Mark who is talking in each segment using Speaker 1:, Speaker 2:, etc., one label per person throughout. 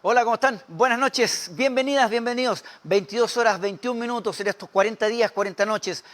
Speaker 1: Hola, ¿cómo están? Buenas noches, bienvenidas, bienvenidos. 22 horas, 21 minutos en estos 40 días, 40 noches.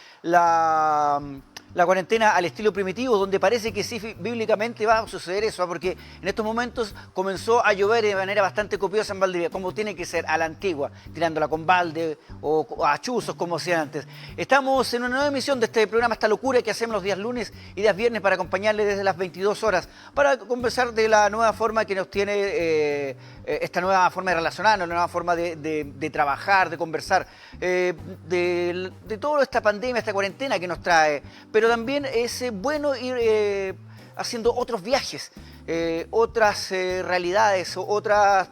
Speaker 1: La cuarentena al estilo primitivo, donde parece que sí, bíblicamente va a suceder eso, porque en estos momentos comenzó a llover de manera bastante copiosa en Valdivia, como tiene que ser, a la antigua, tirándola con balde o a chuzos, como hacían antes. Estamos en una nueva emisión de este programa, esta locura que hacemos los días lunes y días viernes para acompañarles desde las 22 horas, para conversar de la nueva forma que nos tiene esta nueva forma de relacionarnos, la nueva forma de trabajar, de conversar, de toda esta pandemia, esta cuarentena que nos trae. Pero también es bueno ir haciendo otros viajes, otras realidades,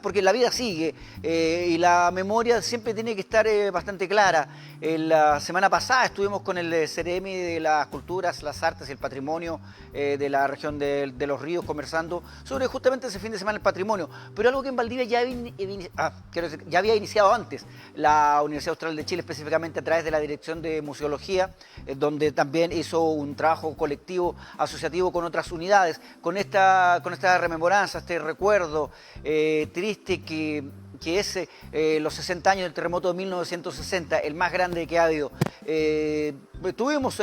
Speaker 1: porque la vida sigue y la memoria siempre tiene que estar bastante clara. La semana pasada estuvimos con el Ceremi de las Culturas, las Artes y el Patrimonio de la región de Los Ríos, conversando sobre justamente ese fin de semana el patrimonio, pero algo que en Valdivia ya había iniciado antes, la Universidad Austral de Chile, específicamente a través de la Dirección de Museología, donde también hizo un trabajo colectivo, asociativo con otras unidades, con esta rememoranza, este recuerdo triste que es los 60 años del terremoto de 1960, el más grande que ha habido. Tuvimos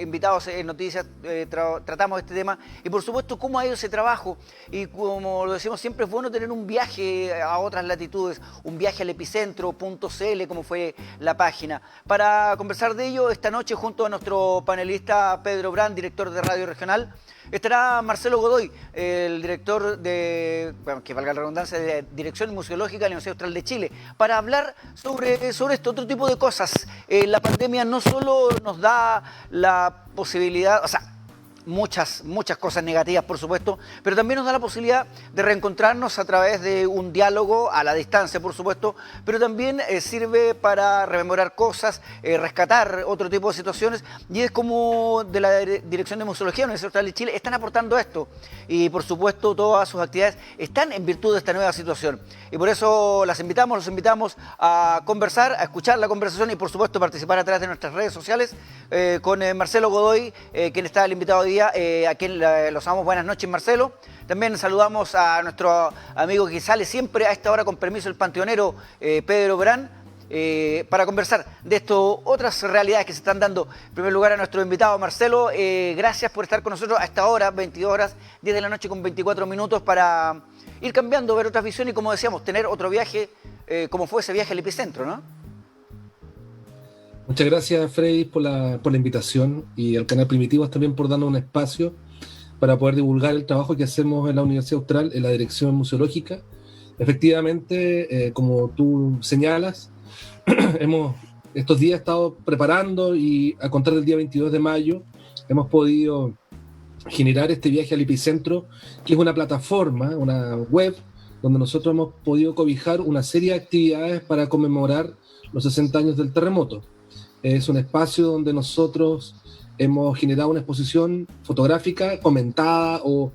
Speaker 1: invitados en noticias, tratamos este tema y por supuesto cómo ha ido ese trabajo, y como lo decimos siempre, es bueno tener un viaje a otras latitudes, un viaje al epicentro.cl, como fue la página. Para conversar de ello, esta noche junto a nuestro panelista Pedro Brand, director de Radio Regional, estará Marcelo Godoy, el director de, bueno, que valga la redundancia, de Dirección Museológica de la Universidad Austral de Chile, para hablar sobre este otro tipo de cosas. La pandemia no solo nos da la posibilidad, o sea, muchas cosas negativas, por supuesto, pero también nos da la posibilidad de reencontrarnos a través de un diálogo a la distancia, por supuesto, pero también sirve para rememorar cosas, rescatar otro tipo de situaciones, y es como de la Dirección de Museología de la Universidad Austral de Chile están aportando esto, y por supuesto todas sus actividades están en virtud de esta nueva situación, y por eso los invitamos a conversar, a escuchar la conversación y por supuesto participar a través de nuestras redes sociales con Marcelo Godoy, quien está el invitado hoy día, a quien los damos buenas noches, Marcelo. También saludamos a nuestro amigo que sale siempre a esta hora, con permiso, el panteonero Pedro Brand, para conversar de esto, otras realidades que se están dando. En primer lugar, a nuestro invitado Marcelo, gracias por estar con nosotros a esta hora, 22 horas, 10 de la noche con 24 minutos, para ir cambiando, ver otras visiones y, como decíamos, tener otro viaje, como fue ese viaje al epicentro, ¿no?
Speaker 2: Muchas gracias, Freddy, por la invitación, y al canal Primitivos también por darnos un espacio para poder divulgar el trabajo que hacemos en la Universidad Austral, en la Dirección Museológica. Efectivamente, como tú señalas, estos días estado preparando, y a contar del día 22 de mayo hemos podido generar este viaje al epicentro, que es una plataforma, una web, donde nosotros hemos podido cobijar una serie de actividades para conmemorar los 60 años del terremoto. Es un espacio donde nosotros hemos generado una exposición fotográfica comentada o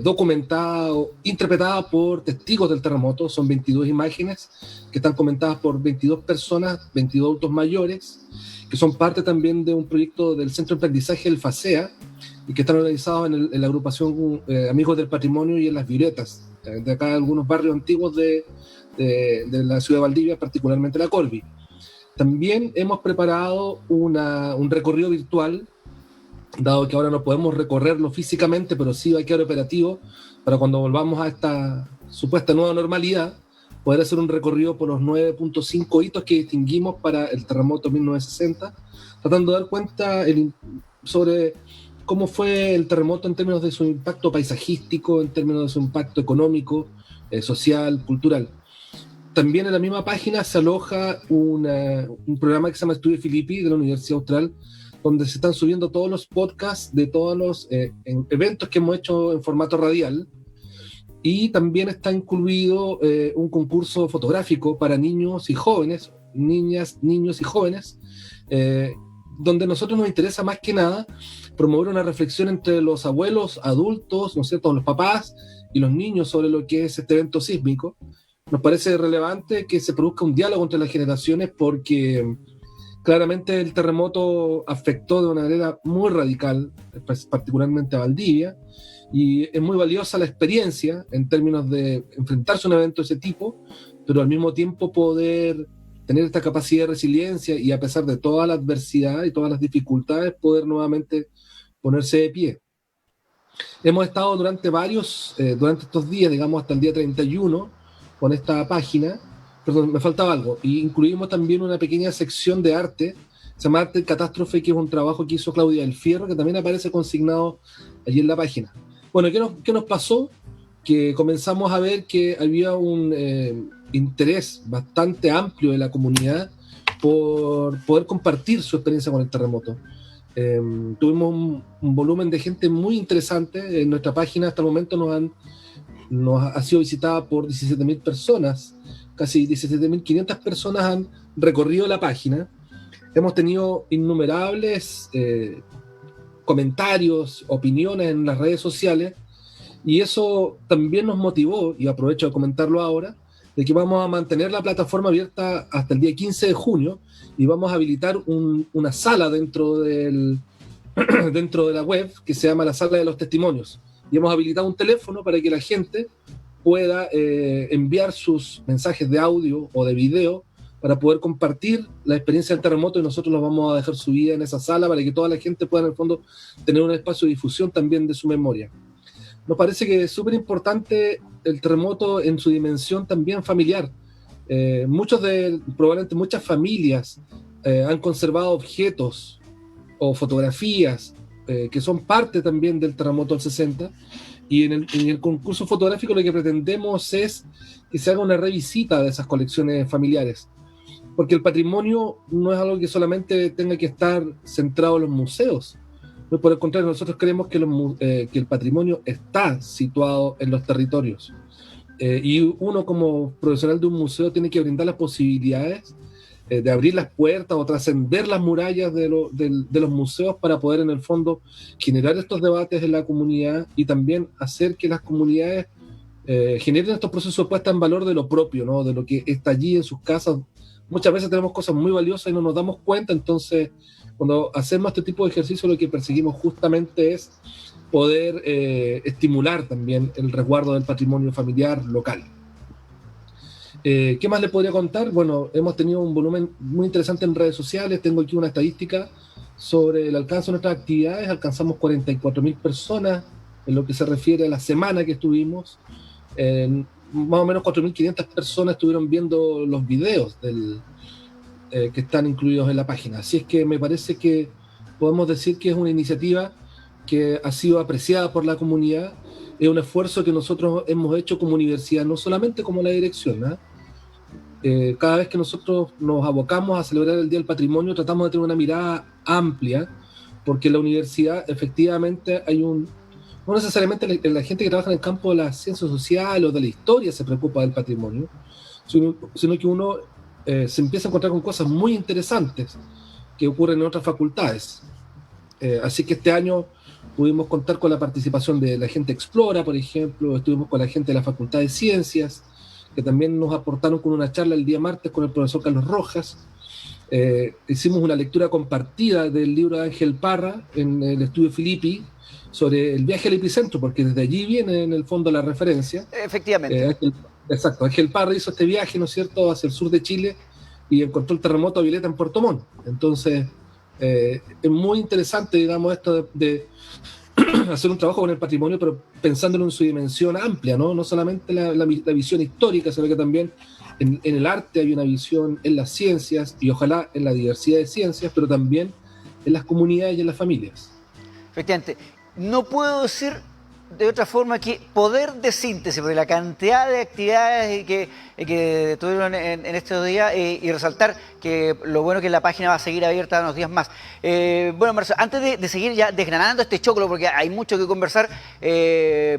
Speaker 2: documentada o interpretada por testigos del terremoto. Son 22 imágenes que están comentadas por 22 personas, 22 adultos mayores, que son parte también de un proyecto del Centro de Aprendizaje del FACEA, y que están organizados en la agrupación Amigos del Patrimonio y en Las Violetas, de acá, algunos barrios antiguos de la ciudad de Valdivia, particularmente la Corvi. También hemos preparado un recorrido virtual, dado que ahora no podemos recorrerlo físicamente, pero sí va a quedar operativo para cuando volvamos a esta supuesta nueva normalidad, poder hacer un recorrido por los 9.5 hitos que distinguimos para el terremoto 1960, tratando de dar cuenta sobre cómo fue el terremoto en términos de su impacto paisajístico, en términos de su impacto económico, social, cultural. También en la misma página se aloja un programa que se llama Estudio Filippi de la Universidad Austral, donde se están subiendo todos los podcasts de todos los eventos que hemos hecho en formato radial, y también está incluido un concurso fotográfico para niños y jóvenes, niñas, niños y jóvenes, donde a nosotros nos interesa más que nada promover una reflexión entre los abuelos, adultos, ¿no es cierto?, los papás y los niños sobre lo que es este evento sísmico. Nos parece relevante que se produzca un diálogo entre las generaciones, porque claramente el terremoto afectó de una manera muy radical, particularmente a Valdivia, y es muy valiosa la experiencia en términos de enfrentarse a un evento de ese tipo, pero al mismo tiempo poder tener esta capacidad de resiliencia y a pesar de toda la adversidad y todas las dificultades, poder nuevamente ponerse de pie. Hemos estado durante estos días, digamos hasta el día 31, con esta página. Perdón, me faltaba algo. Y incluimos también una pequeña sección de arte, se llama Arte Catástrofe, que es un trabajo que hizo Claudia del Fierro, que también aparece consignado allí en la página. Bueno, ¿qué nos pasó? Que comenzamos a ver que había un interés bastante amplio de la comunidad por poder compartir su experiencia con el terremoto. Tuvimos un volumen de gente muy interesante. En nuestra página hasta el momento nos ha sido visitada por 17.000 personas, casi 17.500 personas han recorrido la página. Hemos tenido innumerables comentarios, opiniones en las redes sociales, y eso también nos motivó, y aprovecho de comentarlo ahora, de que vamos a mantener la plataforma abierta hasta el día 15 de junio y vamos a habilitar una sala dentro de la web que se llama la Sala de los Testimonios. Y hemos habilitado un teléfono para que la gente pueda enviar sus mensajes de audio o de video para poder compartir la experiencia del terremoto, y nosotros los vamos a dejar subida en esa sala para que toda la gente pueda en el fondo tener un espacio de difusión también de su memoria. Nos parece que es súper importante el terremoto en su dimensión también familiar. Probablemente muchas familias han conservado objetos o fotografías que son parte también del terremoto del 60, y en el concurso fotográfico lo que pretendemos es que se haga una revisita de esas colecciones familiares, porque el patrimonio no es algo que solamente tenga que estar centrado en los museos. Por el contrario, nosotros creemos que el patrimonio está situado en los territorios. Y uno como profesional de un museo tiene que brindar las posibilidades de abrir las puertas o trascender las murallas de los museos para poder en el fondo generar estos debates en la comunidad y también hacer que las comunidades generen estos procesos de puesta en valor de lo propio, ¿no? De lo que está allí en sus casas. Muchas veces tenemos cosas muy valiosas y no nos damos cuenta, entonces cuando hacemos este tipo de ejercicio lo que perseguimos justamente es poder estimular también el resguardo del patrimonio familiar local. ¿Qué más les podría contar? Bueno, hemos tenido un volumen muy interesante en redes sociales. Tengo aquí una estadística sobre el alcance de nuestras actividades. Alcanzamos 44.000 personas en lo que se refiere a la semana que estuvimos. Más o menos 4.500 personas estuvieron viendo los videos que están incluidos en la página. Así es que me parece que podemos decir que es una iniciativa que ha sido apreciada por la comunidad. Es un esfuerzo que nosotros hemos hecho como universidad, no solamente como la dirección, ¿no? Cada vez que nosotros nos abocamos a celebrar el Día del Patrimonio, tratamos de tener una mirada amplia, porque en la universidad efectivamente no necesariamente la gente que trabaja en el campo de las ciencias sociales o de la historia se preocupa del patrimonio, sino que uno se empieza a encontrar con cosas muy interesantes que ocurren en otras facultades. Así que este año pudimos contar con la participación de la gente Explora, por ejemplo. Estuvimos con la gente de la Facultad de Ciencias, que también nos aportaron con una charla el día martes con el profesor Carlos Rojas. Hicimos una lectura compartida del libro de Ángel Parra en el estudio Filippi sobre el viaje al epicentro, porque desde allí viene en el fondo la referencia.
Speaker 1: Efectivamente.
Speaker 2: Exacto, Ángel Parra hizo este viaje, ¿no es cierto?, hacia el sur de Chile y encontró el terremoto a Violeta en Puerto Montt. Entonces, es muy interesante, digamos, esto de hacer un trabajo con el patrimonio, pero pensándolo en su dimensión amplia, ¿no? No solamente la visión histórica, sino que también en el arte hay una visión, en las ciencias y ojalá en la diversidad de ciencias, pero también en las comunidades y en las familias.
Speaker 1: Efectivamente. No puedo decir de otra forma que poder de síntesis, porque la cantidad de actividades que tuvieron en estos días, y resaltar que lo bueno que la página va a seguir abierta unos días más. Bueno, Marcelo, antes de seguir ya desgranando este choclo, porque hay mucho que conversar,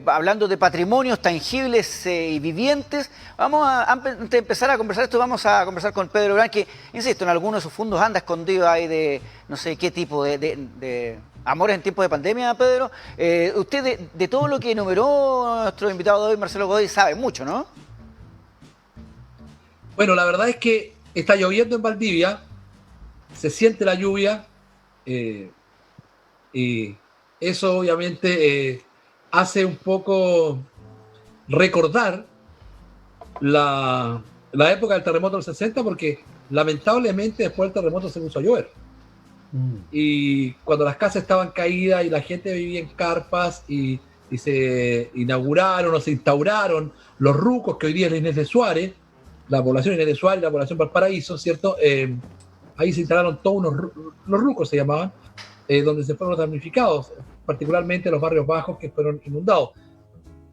Speaker 1: hablando de patrimonios tangibles y vivientes, antes de empezar a conversar esto, vamos a conversar con Pedro Gran, que, insisto, en algunos de sus fondos anda escondido ahí de no sé qué tipo de amores en tiempos de pandemia, Pedro. Usted de todo lo que enumeró nuestro invitado de hoy, Marcelo Godoy, sabe mucho, ¿no?
Speaker 3: Bueno, la verdad es que está lloviendo en Valdivia, se siente la lluvia, y eso obviamente hace un poco recordar la época del terremoto del 60, porque lamentablemente después del terremoto se puso a llover. Y cuando las casas estaban caídas y la gente vivía en carpas y se inauguraron o se instauraron los rucos que hoy día es la Inés de Suárez, la población Inés de Suárez y la población Valparaíso, ¿cierto? Ahí se instalaron todos los rucos, se llamaban, donde se fueron los damnificados, particularmente los barrios bajos que fueron inundados.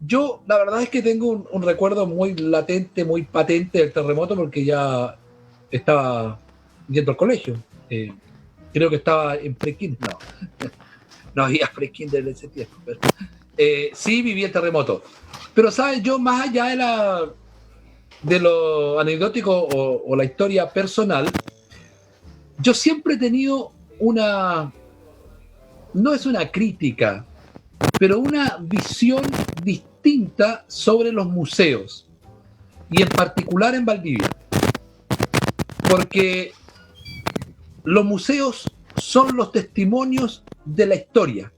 Speaker 3: Yo, la verdad es que tengo un recuerdo muy latente, muy patente del terremoto, porque ya estaba yendo al colegio. Creo que estaba en pre-kinder. No había pre-kinder en ese tiempo. Pero, sí viví el terremoto. Pero, ¿sabes? Yo, más allá de lo anecdótico o la historia personal, yo siempre he tenido no es una crítica, pero una visión distinta sobre los museos, y en particular en Valdivia, porque los museos son los testimonios de la historia.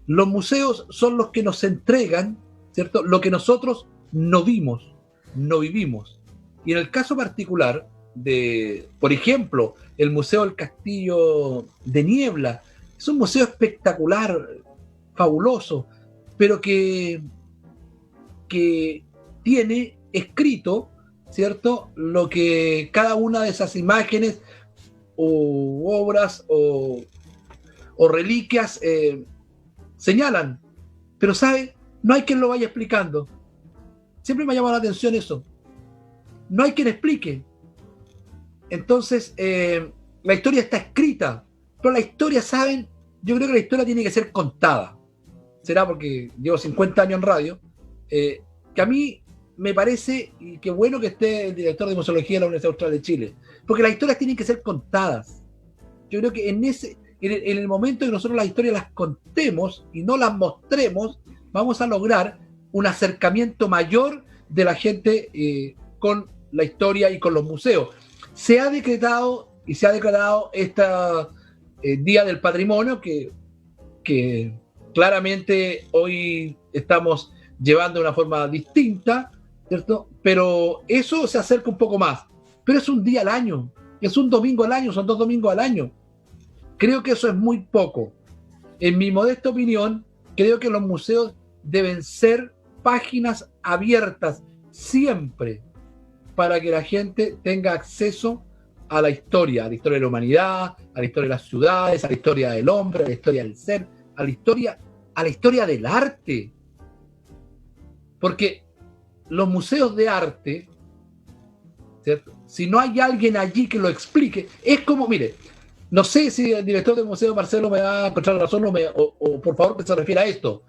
Speaker 3: Los museos son los que nos entregan, ¿cierto?, lo que nosotros no vimos, no vivimos. Y en el caso particular de, por ejemplo, el Museo del Castillo de Niebla, es un museo espectacular, fabuloso, pero que tiene escrito, ¿cierto?, lo que cada una de esas imágenes o obras o reliquias señalan. Pero, ¿sabe? No hay quien lo vaya explicando. Siempre me ha llamado la atención eso. No hay quien explique. Entonces, la historia está escrita, pero la historia, ¿saben? Yo creo que la historia tiene que ser contada. Será porque llevo 50 años en radio, que a mí me parece, y qué bueno que esté el director de museología de la Universidad Austral de Chile, porque las historias tienen que ser contadas. Yo creo que en el momento que nosotros las historias las contemos y no las mostremos, vamos a lograr un acercamiento mayor de la gente con la historia y con los museos. Se ha decretado este Día del Patrimonio, que claramente hoy estamos llevando de una forma distinta, ¿cierto? Pero eso se acerca un poco más. Pero es un día al año, es un domingo al año, son 2 domingos al año. Creo que eso es muy poco. En mi modesta opinión, creo que los museos deben ser páginas abiertas siempre para que la gente tenga acceso a la historia de la humanidad, a la historia de las ciudades, a la historia del hombre, a la historia del ser, a la historia del arte. Porque los museos de arte, ¿cierto?, si no hay alguien allí que lo explique, es como, mire, no sé si el director del museo, Marcelo, me va a encontrar razón o por favor que se refiere a esto.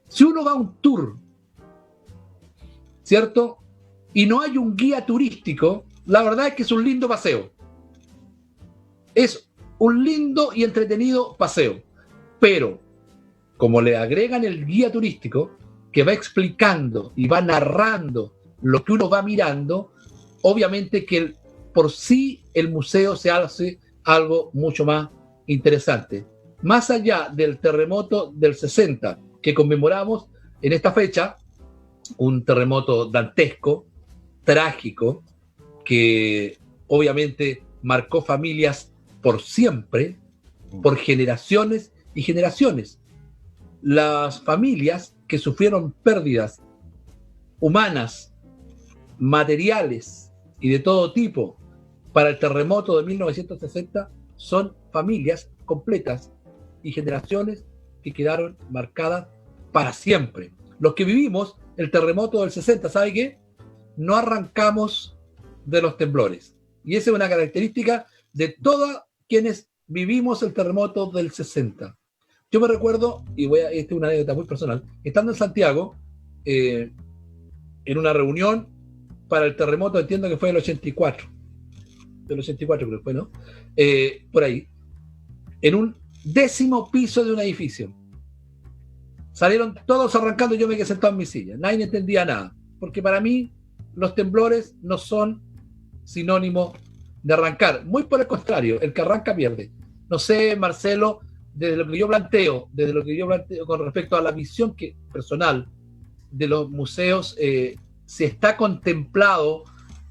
Speaker 3: Si uno va a un tour, ¿cierto?, y no hay un guía turístico, la verdad es que es un lindo paseo. Es un lindo y entretenido paseo. Pero, como le agregan el guía turístico, que va explicando y va narrando lo que uno va mirando, obviamente que por sí el museo se hace algo mucho más interesante. Más allá del terremoto del 60, que conmemoramos en esta fecha, un terremoto dantesco, trágico, que obviamente marcó familias por siempre, por generaciones y generaciones. Las familias que sufrieron pérdidas humanas, materiales y de todo tipo para el terremoto de 1960 son familias completas y generaciones que quedaron marcadas para siempre. Los que vivimos el terremoto del 60, ¿sabe qué? No arrancamos de los temblores. Y esa es una característica de todos quienes vivimos el terremoto del 60. Yo me recuerdo, y esta es una anécdota muy personal, estando en Santiago, en una reunión para el terremoto, entiendo que fue del 84. Del 84 creo que fue, ¿no? Por ahí. En un 10º piso de un edificio. Salieron todos arrancando y yo me quedé sentado en mi silla. Nadie entendía nada. Porque para mí los temblores no son sinónimo de arrancar. Muy por el contrario, el que arranca pierde. No sé, Marcelo, desde lo que yo planteo con respecto a la visión personal de los museos, se está contemplado,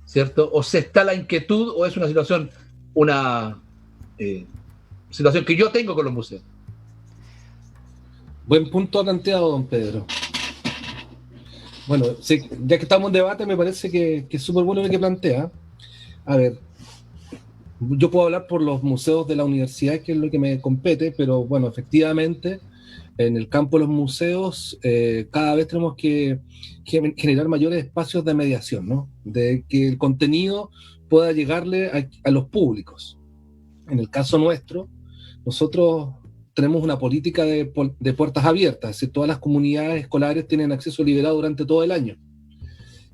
Speaker 3: ¿cierto? O se está la inquietud, o es una situación que yo tengo con los museos.
Speaker 2: Buen punto planteado, don Pedro. Bueno, sí, ya que estamos en debate, me parece que es súper bueno lo que plantea. A ver, yo puedo hablar por los museos de la universidad, que es lo que me compete, pero bueno, efectivamente, en el campo de los museos, cada vez tenemos que generar mayores espacios de mediación, ¿no? De que el contenido pueda llegarle a los públicos. En el caso nuestro, nosotros tenemos una política de puertas abiertas, es decir, todas las comunidades escolares tienen acceso liberado durante todo el año.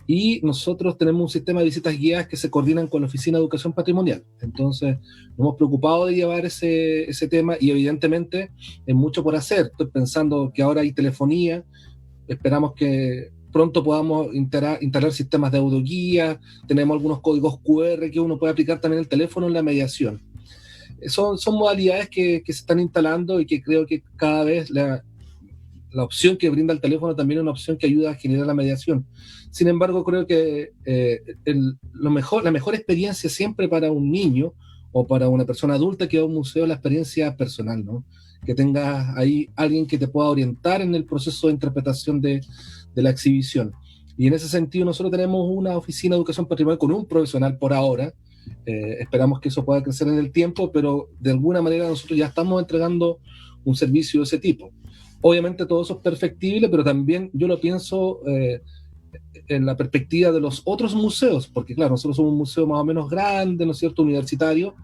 Speaker 2: Y nosotros tenemos un sistema de visitas guiadas que se coordinan con la Oficina de Educación Patrimonial. Entonces, nos hemos preocupado de llevar ese tema y evidentemente es mucho por hacer. Estoy pensando que ahora hay telefonía, esperamos que pronto podamos instalar sistemas de audioguía, tenemos algunos códigos QR que uno puede aplicar también en el teléfono en la mediación. Son modalidades que se están instalando y que creo que cada vez la opción que brinda el teléfono también es una opción que ayuda a generar la mediación. Sin embargo, creo que la mejor experiencia siempre para un niño o para una persona adulta que va a un museo es la experiencia personal, ¿no? Que tengas ahí alguien que te pueda orientar en el proceso de interpretación de la exhibición. Y en ese sentido nosotros tenemos una oficina de educación patrimonial con un profesional por ahora. Esperamos que eso pueda crecer en el tiempo, pero de alguna manera nosotros ya estamos entregando un servicio de ese tipo. Obviamente todo eso es perfectible, pero también yo lo pienso en la perspectiva de los otros museos, porque claro, nosotros somos un museo más o menos grande, ¿no es cierto?, universitario,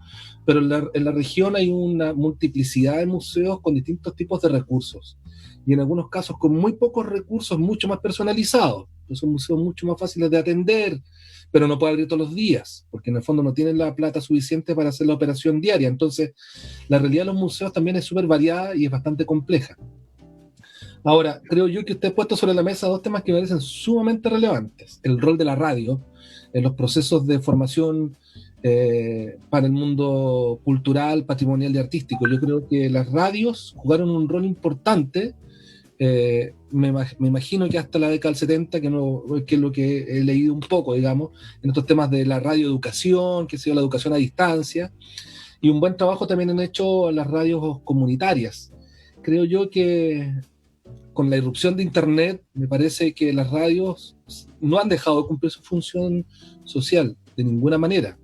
Speaker 2: pero en la región hay una multiplicidad de museos con distintos tipos de recursos, y en algunos casos con muy pocos recursos, mucho más personalizados. Son museos mucho más fáciles de atender, pero no pueden abrir todos los días, porque en el fondo no tienen la plata suficiente para hacer la operación diaria. Entonces, la realidad de los museos también es súper variada y es bastante compleja. Ahora, creo yo que usted ha puesto sobre la mesa dos temas que me parecen sumamente relevantes. El rol de la radio en los procesos de formación para el mundo cultural, patrimonial y artístico. Yo creo que las radios jugaron un rol importante, me imagino que hasta la década del 70, que es lo que he leído un poco, digamos, en estos temas de la radioeducación, que ha sido la educación a distancia, y un buen trabajo también han hecho las radios comunitarias. Creo yo que con la irrupción de Internet, me parece que las radios no han dejado de cumplir su función social de ninguna manera.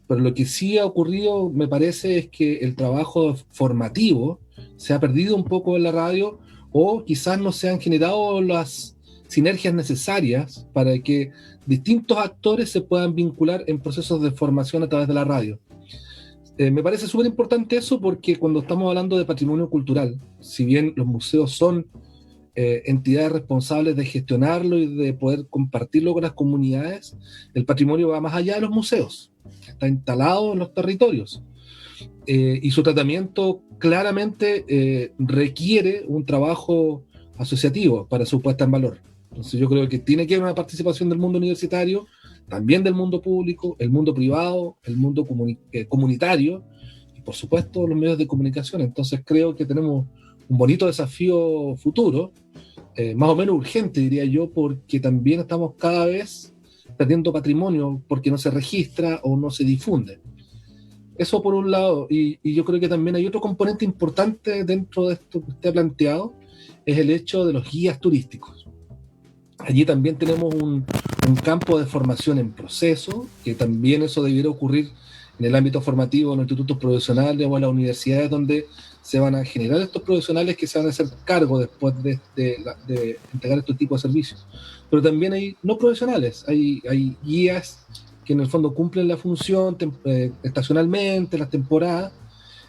Speaker 2: Pero lo que sí ha ocurrido, me parece, es que el trabajo formativo se ha perdido un poco en la radio, o quizás no se han generado las sinergias necesarias para que distintos actores se puedan vincular en procesos de formación a través de la radio. Me parece súper importante eso, porque cuando estamos hablando de patrimonio cultural, si bien los museos son entidades responsables de gestionarlo y de poder compartirlo con las comunidades, el patrimonio va más allá de los museos, está instalado en los territorios, y su tratamiento claramente requiere un trabajo asociativo para su puesta en valor. Entonces yo creo que tiene que haber una participación del mundo universitario, también del mundo público, el mundo privado, el mundo comunitario y por supuesto los medios de comunicación. Entonces creo que tenemos un bonito desafío futuro, más o menos urgente, diría yo, porque también estamos cada vez perdiendo patrimonio porque no se registra o no se difunde. Eso por un lado, y yo creo que también hay otro componente importante dentro de esto que usted ha planteado, es el hecho de los guías turísticos. Allí también tenemos un campo de formación en proceso, que también eso debiera ocurrir en el ámbito formativo, en los institutos profesionales o en las universidades, donde se van a generar estos profesionales que se van a hacer cargo después de entregar este tipo de servicios. Pero también hay no profesionales, hay guías que en el fondo cumplen la función estacionalmente, las temporadas,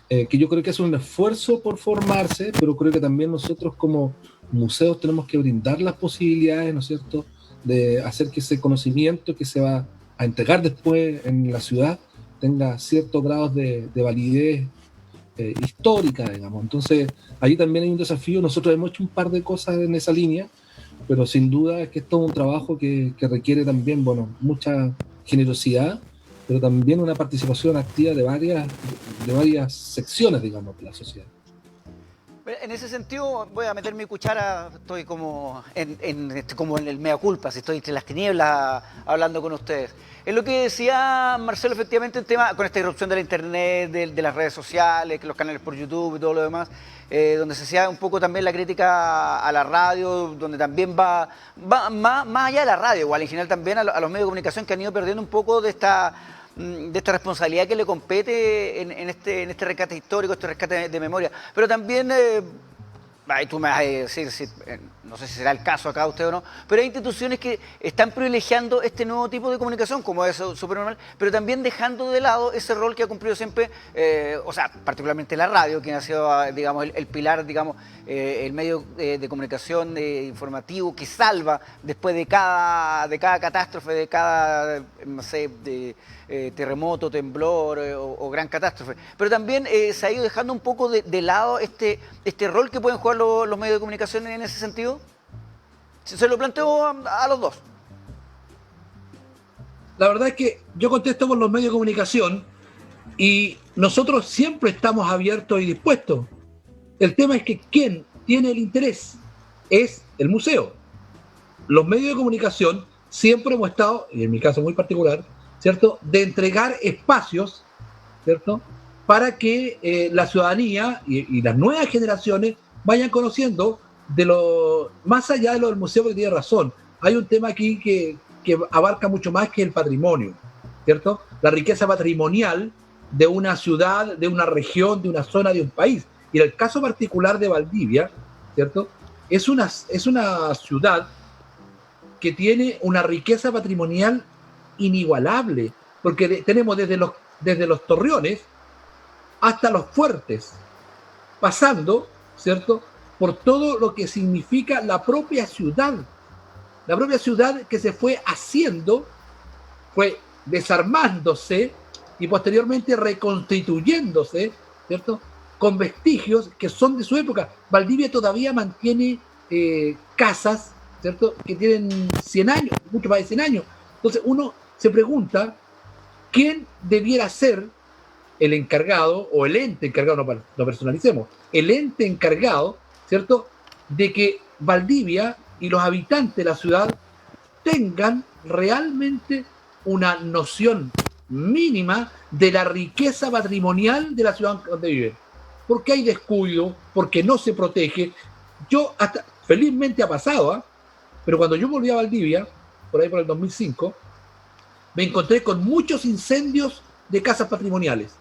Speaker 2: que yo creo que es un esfuerzo por formarse, pero creo que también nosotros como museos tenemos que brindar las posibilidades, ¿no es cierto?, de hacer que ese conocimiento que se va a entregar después en la ciudad tenga ciertos grados de validez histórica, digamos. Entonces, ahí también hay un desafío. Nosotros hemos hecho un par de cosas en esa línea, pero sin duda es que esto es un trabajo que requiere también, bueno, mucha generosidad, pero también una participación activa de varias secciones, digamos, de la sociedad.
Speaker 1: En ese sentido, voy a meter mi cuchara, estoy como como en el mea culpa, si estoy entre las tinieblas hablando con ustedes. Es lo que decía Marcelo, efectivamente, el tema con esta irrupción de la internet, de las redes sociales, los canales por YouTube y todo lo demás, donde se hacía un poco también la crítica a la radio, donde también va más allá de la radio, igual en general también a los medios de comunicación que han ido perdiendo un poco de esta responsabilidad que le compete en este rescate histórico, este rescate de memoria. Pero también, ahí tú me vas a decir, no sé si será el caso acá usted o no, pero hay instituciones que están privilegiando este nuevo tipo de comunicación, como es Supernormal, pero también dejando de lado ese rol que ha cumplido siempre, o sea, particularmente la radio, quien ha sido, digamos, el pilar, digamos, el medio de comunicación informativo que salva después de cada catástrofe, de cada, no sé, terremoto, temblor o gran catástrofe. Pero también se ha ido dejando un poco de lado este rol que pueden jugar los medios de comunicación en ese sentido. Se lo planteo a los dos.
Speaker 3: La verdad es que yo contesto por los medios de comunicación y nosotros siempre estamos abiertos y dispuestos. El tema es que quien tiene el interés es el museo. Los medios de comunicación siempre hemos estado, y en mi caso muy particular, ¿cierto?, de entregar espacios, ¿cierto?, para que la ciudadanía y las nuevas generaciones vayan conociendo más allá de lo del museo, que tiene razón. Hay un tema aquí que abarca mucho más que el patrimonio, ¿cierto? La riqueza patrimonial de una ciudad, de una región, de una zona, de un país. Y en el caso particular de Valdivia, ¿cierto?, es una ciudad que tiene una riqueza patrimonial inigualable, porque tenemos desde los torreones hasta los fuertes, pasando, ¿cierto?, por todo lo que significa la propia ciudad que se fue haciendo, fue desarmándose y posteriormente reconstituyéndose, ¿cierto?, con vestigios que son de su época. Valdivia todavía mantiene casas, ¿cierto?, que tienen 100 años, mucho más de 100 años. Entonces uno se pregunta quién debiera ser el encargado, o el ente encargado, no personalicemos, el ente encargado, ¿cierto?, de que Valdivia y los habitantes de la ciudad tengan realmente una noción mínima de la riqueza patrimonial de la ciudad donde viven. Porque hay descuido, porque no se protege. Felizmente ha pasado, pero cuando yo volví a Valdivia, por ahí por el 2005, me encontré con muchos incendios de casas patrimoniales,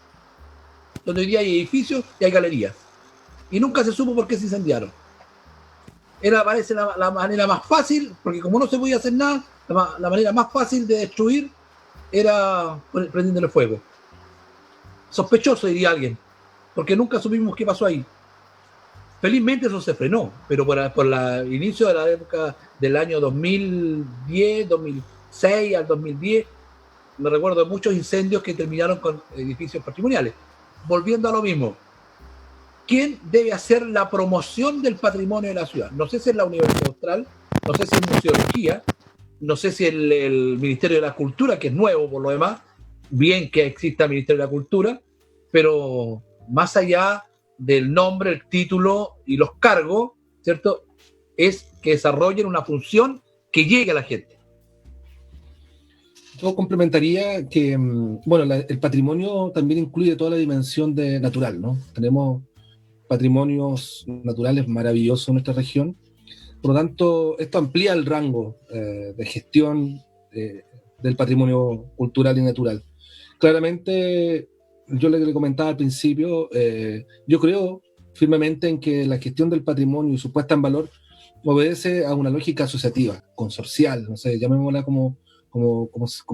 Speaker 3: donde hoy día hay edificios y hay galerías. Y nunca se supo por qué se incendiaron. Parece la manera más fácil, porque como no se podía hacer nada, la manera más fácil de destruir era prendiéndole fuego. Sospechoso, diría alguien, porque nunca supimos qué pasó ahí. Felizmente eso se frenó, pero por el inicio de la época del año 2010, 2006 al 2010, me recuerdo de muchos incendios que terminaron con edificios patrimoniales. Volviendo a lo mismo, ¿quién debe hacer la promoción del patrimonio de la ciudad? No sé si es la Universidad Austral, no sé si es Museología, no sé si el Ministerio de la Cultura, que es nuevo por lo demás, bien que exista el Ministerio de la Cultura, pero más allá del nombre, el título y los cargos, ¿cierto?, es que desarrollen una función que llegue a la gente.
Speaker 2: Yo complementaría que, bueno, el patrimonio también incluye toda la dimensión natural, ¿no? Tenemos patrimonios naturales maravillosos en nuestra región. Por lo tanto, esto amplía el rango de gestión del patrimonio cultural y natural. Claramente, yo le comentaba al principio, yo creo firmemente en que la gestión del patrimonio y su puesta en valor obedece a una lógica asociativa, consorcial, no sé, llamémosla como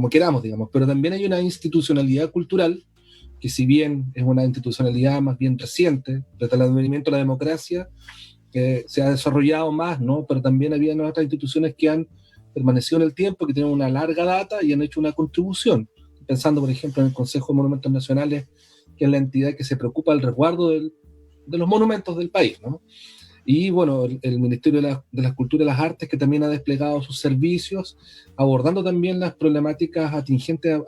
Speaker 2: queramos, digamos, pero también hay una institucionalidad cultural que, si bien es una institucionalidad más bien reciente, desde el advenimiento de la democracia, se ha desarrollado más, ¿no? Pero también había otras instituciones que han permanecido en el tiempo, que tienen una larga data y han hecho una contribución. Pensando, por ejemplo, en el Consejo de Monumentos Nacionales, que es la entidad que se preocupa del resguardo de los monumentos del país, ¿no? Y bueno, el Ministerio de la Cultura y las Artes, que también ha desplegado sus servicios, abordando también las problemáticas atingentes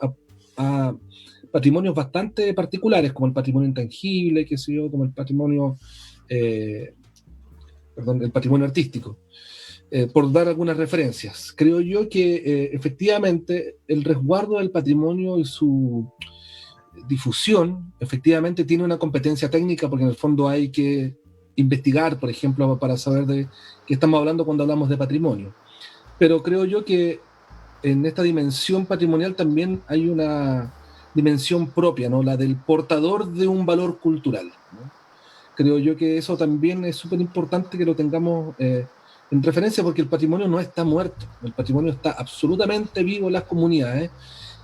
Speaker 2: a patrimonios bastante particulares, como el patrimonio intangible, como el patrimonio el patrimonio artístico. Por dar algunas referencias, creo yo que efectivamente el resguardo del patrimonio y su difusión efectivamente tiene una competencia técnica, porque en el fondo hay que investigar, por ejemplo, para saber de qué estamos hablando cuando hablamos de patrimonio. Pero creo yo que en esta dimensión patrimonial también hay una dimensión propia, ¿no? La del portador de un valor cultural, ¿no? Creo yo que eso también es súper importante que lo tengamos en referencia, porque el patrimonio no está muerto, el patrimonio está absolutamente vivo en las comunidades,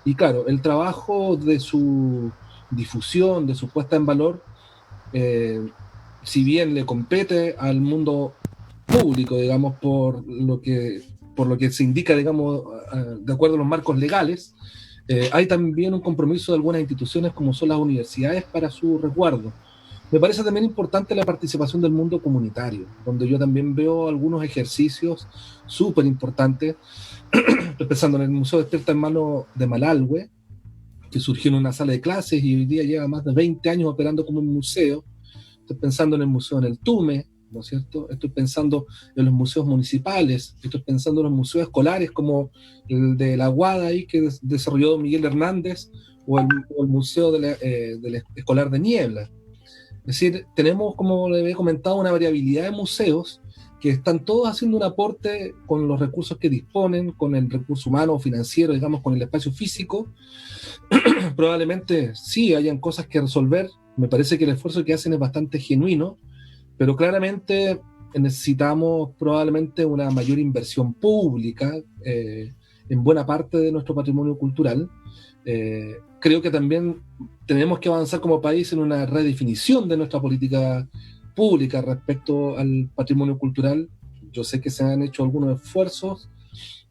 Speaker 2: y claro, el trabajo de su difusión, de su puesta en valor, si bien le compete al mundo público, digamos, por lo que se indica, digamos, de acuerdo a los marcos legales, hay también un compromiso de algunas instituciones como son las universidades para su resguardo. Me parece también importante la participación del mundo comunitario, donde yo también veo algunos ejercicios súper importantes. Estoy pensando en el Museo Despierta en Mano de Malalhue, que surgió en una sala de clases y hoy día lleva más de 20 años operando como un museo. Estoy pensando en el museo en el Tume, ¿no es cierto? Estoy pensando en los museos municipales, estoy pensando en los museos escolares como el de La Guada ahí, que desarrolló Miguel Hernández, o el museo del escolar de Niebla. Es decir, tenemos, como le he comentado, una variabilidad de museos que están todos haciendo un aporte con los recursos que disponen, con el recurso humano o financiero, digamos, con el espacio físico. Probablemente sí hayan cosas que resolver. Me parece que el esfuerzo que hacen es bastante genuino, pero claramente necesitamos probablemente una mayor inversión pública en buena parte de nuestro patrimonio cultural. Creo que también tenemos que avanzar como país en una redefinición de nuestra política pública respecto al patrimonio cultural. Yo sé que se han hecho algunos esfuerzos,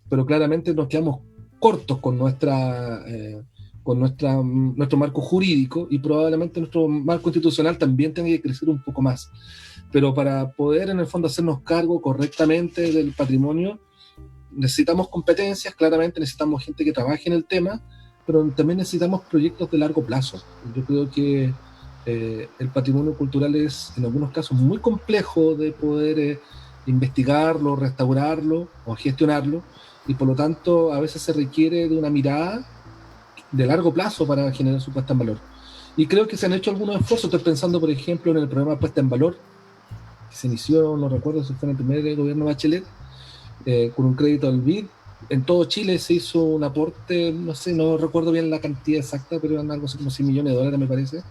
Speaker 2: pero claramente nos quedamos cortos con nuestro marco jurídico, y probablemente nuestro marco institucional también tenga que crecer un poco más. Pero para poder en el fondo hacernos cargo correctamente del patrimonio necesitamos competencias, claramente necesitamos gente que trabaje en el tema, pero también necesitamos proyectos de largo plazo. Yo creo que el patrimonio cultural es en algunos casos muy complejo de poder investigarlo, restaurarlo o gestionarlo, y por lo tanto a veces se requiere de una mirada de largo plazo para generar su puesta en valor. Y creo que se han hecho algunos esfuerzos. Estoy pensando, por ejemplo, en el programa Puesta en Valor, que se inició, no recuerdo si fue en el primer gobierno Bachelet, con un crédito al BID. En todo Chile se hizo un aporte, no sé, no recuerdo bien la cantidad exacta, pero eran algo así como $100 millones, me parece,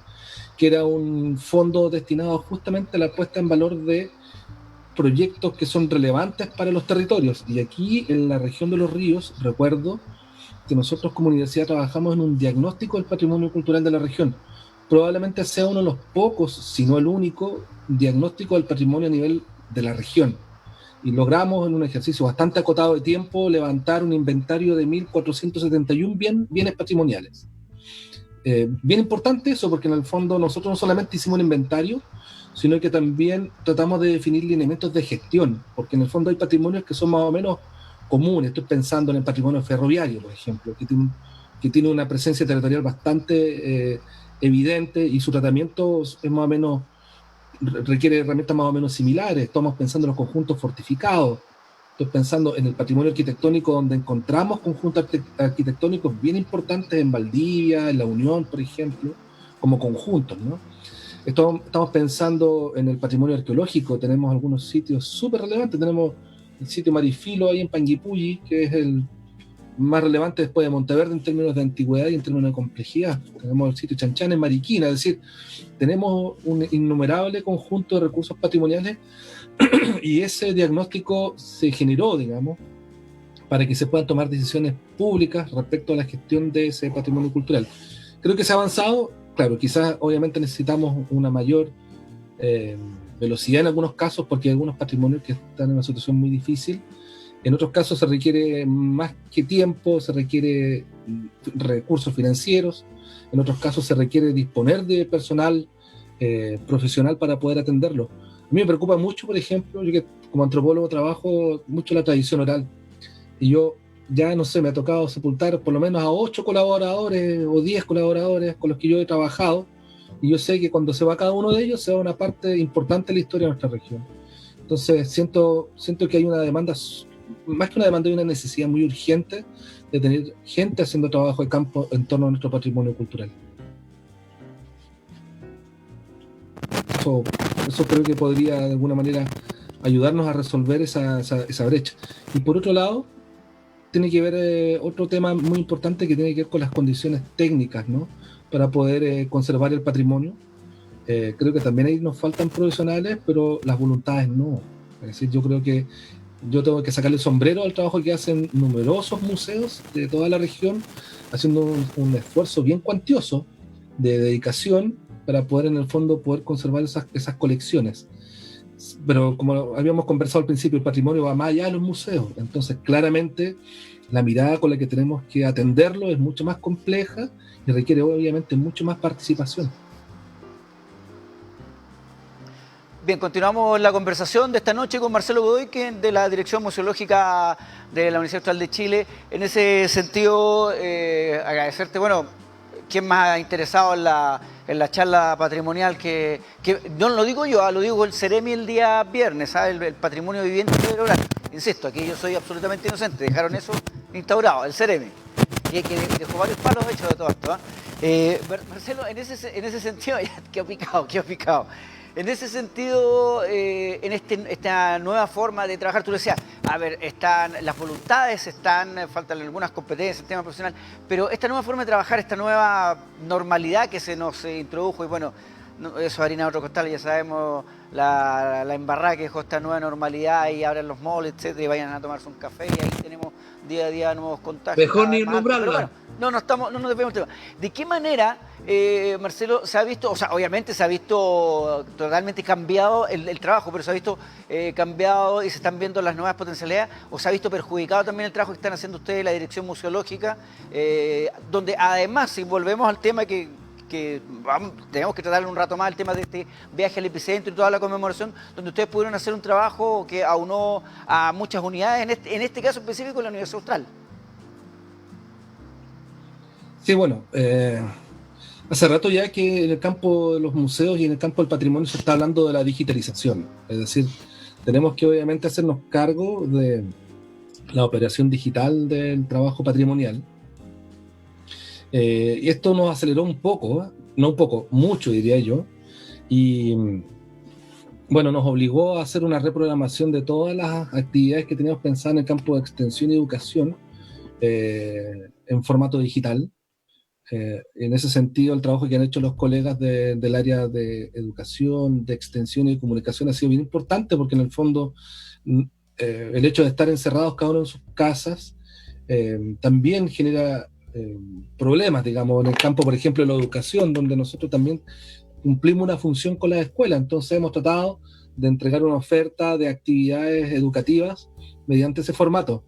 Speaker 2: que era un fondo destinado justamente a la puesta en valor de proyectos que son relevantes para los territorios. Y aquí, en la región de Los Ríos, recuerdo que nosotros como universidad trabajamos en un diagnóstico del patrimonio cultural de la región. Probablemente sea uno de los pocos, si no el único, diagnóstico del patrimonio a nivel de la región. Y logramos, en un ejercicio bastante acotado de tiempo, levantar un inventario de 1.471 bienes patrimoniales. Bien importante eso, porque en el fondo nosotros no solamente hicimos un inventario, sino que también tratamos de definir lineamientos de gestión, porque en el fondo hay patrimonios que son más o menos comunes. Estoy pensando en el patrimonio ferroviario, por ejemplo, que tiene una presencia territorial bastante evidente, y su tratamiento es más o menos, requiere herramientas más o menos similares. Estamos pensando en los conjuntos fortificados. Estoy pensando en el patrimonio arquitectónico, donde encontramos conjuntos arquitectónicos bien importantes en Valdivia, en La Unión, por ejemplo, como conjuntos, ¿no? Estamos pensando en el patrimonio arqueológico. Tenemos algunos sitios súper relevantes. Tenemos el sitio Marifilo ahí en Panguipulli, que es el más relevante después de Monteverde en términos de antigüedad y en términos de complejidad. Tenemos el sitio Chanchán en Mariquina. Es decir, tenemos un innumerable conjunto de recursos patrimoniales y ese diagnóstico se generó, digamos, para que se puedan tomar decisiones públicas respecto a la gestión de ese patrimonio cultural. Creo que se ha avanzado. Claro, quizás obviamente necesitamos una mayor velocidad en algunos casos, porque hay algunos patrimonios que están en una situación muy difícil. En otros casos se requiere más que tiempo, se requiere recursos financieros. En otros casos se requiere disponer de personal profesional para poder atenderlo. A mí me preocupa mucho, por ejemplo, yo que como antropólogo trabajo mucho la tradición oral, y yo ya, no sé, me ha tocado sepultar por lo menos a 8 colaboradores o 10 colaboradores con los que yo he trabajado, y yo sé que cuando se va cada uno de ellos se va una parte importante de la historia de nuestra región. Entonces siento que hay una demanda, más que una demanda, hay una necesidad muy urgente de tener gente haciendo trabajo de campo en torno a nuestro patrimonio cultural. Eso creo que podría de alguna manera ayudarnos a resolver esa brecha. Y por otro lado, tiene que ver otro tema muy importante que tiene que ver con las condiciones técnicas, ¿no? Para poder conservar el patrimonio. Creo que también ahí nos faltan profesionales, pero las voluntades no. Es decir, yo creo que yo tengo que sacarle el sombrero al trabajo que hacen numerosos museos de toda la región, haciendo un esfuerzo bien cuantioso de dedicación para poder, en el fondo, poder conservar esas colecciones. Pero como habíamos conversado al principio, el patrimonio va más allá de los museos. Entonces, claramente, la mirada con la que tenemos que atenderlo es mucho más compleja y requiere, obviamente, mucho más participación.
Speaker 1: Bien, continuamos la conversación de esta noche con Marcelo Godoy, que de la Dirección Museológica de la Universidad Austral de Chile. En ese sentido, agradecerte, bueno, ¿quién más ha interesado en la charla patrimonial? Que no lo digo yo, lo digo el Ceremi el día viernes, ¿sabes? El patrimonio viviente federal. Insisto, aquí yo soy absolutamente inocente, dejaron eso instaurado, el Ceremi. Y que dejó varios palos hechos de todo esto. Marcelo, en ese sentido, qué picado. En ese sentido, en esta nueva forma de trabajar, tú decías, a ver, están las voluntades, faltan algunas competencias, el tema profesional, pero esta nueva forma de trabajar, esta nueva normalidad que se nos introdujo, y bueno, eso es harina de otro costal, ya sabemos la embarrada que dejó esta nueva normalidad, y abren los malls, etcétera, y vayan a tomarse un café, y ahí tenemos día a día nuevos contagios.
Speaker 3: Mejor ni nombrarla.
Speaker 1: Bueno, no nos desviamos del tema. ¿De qué manera, Marcelo, se ha visto, o sea, obviamente se ha visto totalmente cambiado el trabajo, pero se ha visto cambiado y se están viendo las nuevas potencialidades, o se ha visto perjudicado también el trabajo que están haciendo ustedes, la Dirección Museológica, donde además, si volvemos al tema que tenemos que tratar un rato más, el tema de este viaje al epicentro y toda la conmemoración, donde ustedes pudieron hacer un trabajo que aunó a muchas unidades, en este caso específico la Universidad Austral?
Speaker 2: Sí, bueno, hace rato ya que en el campo de los museos y en el campo del patrimonio se está hablando de la digitalización. Es decir, tenemos que obviamente hacernos cargo de la operación digital del trabajo patrimonial. Y esto nos aceleró un poco, no un poco, mucho diría yo, y bueno, nos obligó a hacer una reprogramación de todas las actividades que teníamos pensadas en el campo de extensión y educación en formato digital. En ese sentido, el trabajo que han hecho los colegas del área de educación, de extensión y de comunicación ha sido bien importante, porque en el fondo el hecho de estar encerrados cada uno en sus casas también genera problemas, digamos, en el campo, por ejemplo, de la educación, donde nosotros también cumplimos una función con la escuela. Entonces hemos tratado de entregar una oferta de actividades educativas mediante ese formato.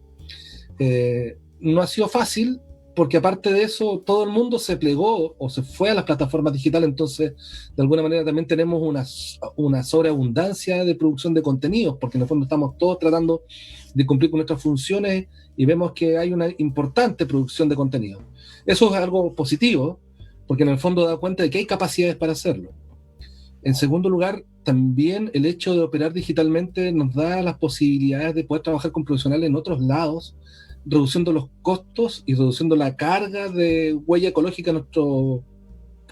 Speaker 2: No ha sido fácil, porque aparte de eso, todo el mundo se plegó o se fue a las plataformas digitales, entonces de alguna manera también tenemos una sobreabundancia de producción de contenidos, porque en el fondo estamos todos tratando de cumplir con nuestras funciones y vemos que hay una importante producción de contenido. Eso es algo positivo, porque en el fondo da cuenta de que hay capacidades para hacerlo. En segundo lugar, también el hecho de operar digitalmente nos da las posibilidades de poder trabajar con profesionales en otros lados, reduciendo los costos y reduciendo la carga de huella ecológica en nuestro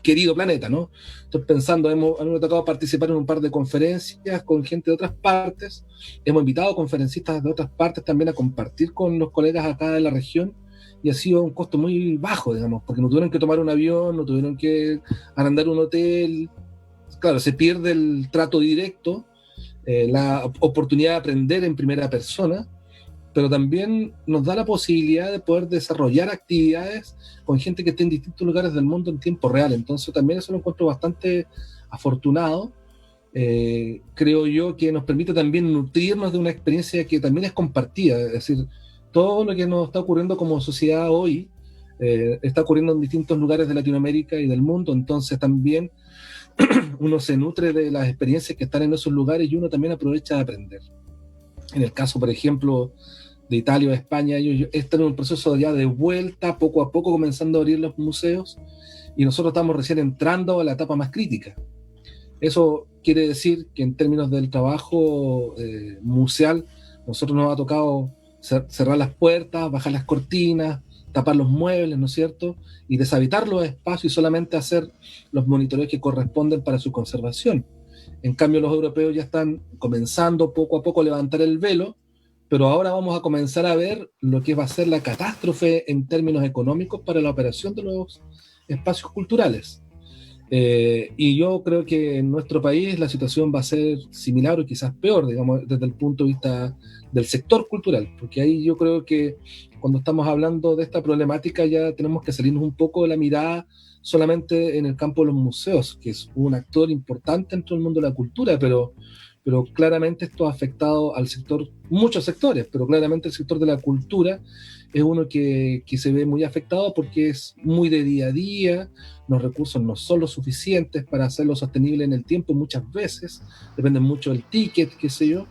Speaker 2: querido planeta, ¿no? Estoy pensando, hemos tocado participar en un par de conferencias con gente de otras partes, hemos invitado a conferencistas de otras partes también a compartir con los colegas acá de la región, y ha sido un costo muy bajo, digamos, porque no tuvieron que tomar un avión, no tuvieron que arrendar un hotel. Claro, se pierde el trato directo, la oportunidad de aprender en primera persona, pero también nos da la posibilidad de poder desarrollar actividades con gente que esté en distintos lugares del mundo en tiempo real. Entonces también eso lo encuentro bastante afortunado. Creo yo que nos permite también nutrirnos de una experiencia que también es compartida. Es decir, todo lo que nos está ocurriendo como sociedad hoy está ocurriendo en distintos lugares de Latinoamérica y del mundo. Entonces también uno se nutre de las experiencias que están en esos lugares y uno también aprovecha de aprender. En el caso, por ejemplo, de Italia o España, ellos están en un proceso ya de vuelta, poco a poco comenzando a abrir los museos, y nosotros estamos recién entrando a la etapa más crítica. Eso quiere decir que en términos del trabajo museal, nosotros nos ha tocado cerrar las puertas, bajar las cortinas, tapar los muebles, ¿no es cierto? Y deshabitar los espacios y solamente hacer los monitoreos que corresponden para su conservación. En cambio, los europeos ya están comenzando poco a poco a levantar el velo, pero ahora vamos a comenzar a ver lo que va a ser la catástrofe en términos económicos para la operación de los espacios culturales. Y yo creo que en nuestro país la situación va a ser similar o quizás peor, digamos, desde el punto de vista del sector cultural, porque ahí yo creo que cuando estamos hablando de esta problemática ya tenemos que salirnos un poco de la mirada solamente en el campo de los museos, que es un actor importante en todo el mundo de la cultura, pero claramente esto ha afectado al sector, muchos sectores, pero claramente el sector de la cultura es uno que se ve muy afectado porque es muy de día a día, los recursos no son los suficientes para hacerlo sostenible en el tiempo muchas veces, depende mucho del ticket, qué sé yo.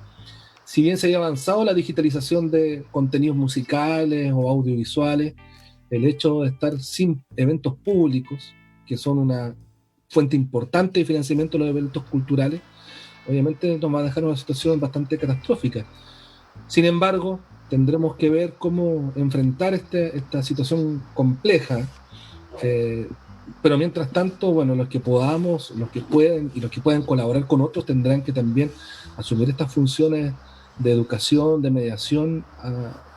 Speaker 2: Si bien se haya avanzado la digitalización de contenidos musicales o audiovisuales, el hecho de estar sin eventos públicos, que son una fuente importante de financiamiento de los eventos culturales, obviamente nos va a dejar una situación bastante catastrófica. Sin embargo, tendremos que ver cómo enfrentar esta situación compleja, pero mientras tanto, bueno, los que podamos, los que pueden y los que pueden colaborar con otros tendrán que también asumir estas funciones de educación, de mediación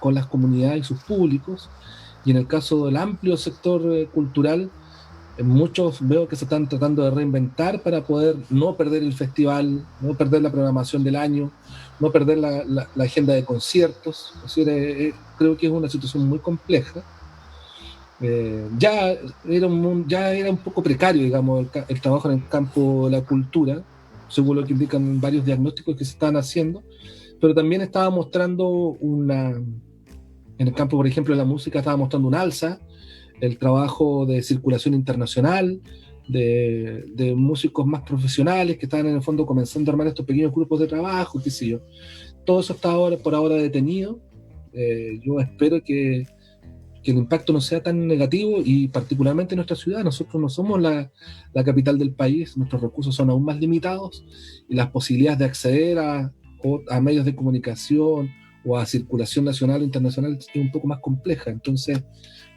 Speaker 2: con las comunidades y sus públicos. Y en el caso del amplio sector cultural, muchos veo que se están tratando de reinventar para poder no perder el festival, no perder la programación del año, no perder la agenda de conciertos. Es decir, creo que es una situación muy compleja. Ya era un poco precario, digamos, el trabajo en el campo de la cultura, según lo que indican varios diagnósticos que se están haciendo, pero también estaba mostrando en el campo, por ejemplo, de la música, estaba mostrando un alza, el trabajo de circulación internacional, de músicos más profesionales que estaban en el fondo comenzando a armar estos pequeños grupos de trabajo, qué sé yo. Todo eso está por ahora detenido. Yo espero que el impacto no sea tan negativo, y particularmente en nuestra ciudad. Nosotros no somos la capital del país, nuestros recursos son aún más limitados y las posibilidades de acceder a medios de comunicación o a circulación nacional o internacional es un poco más compleja. Entonces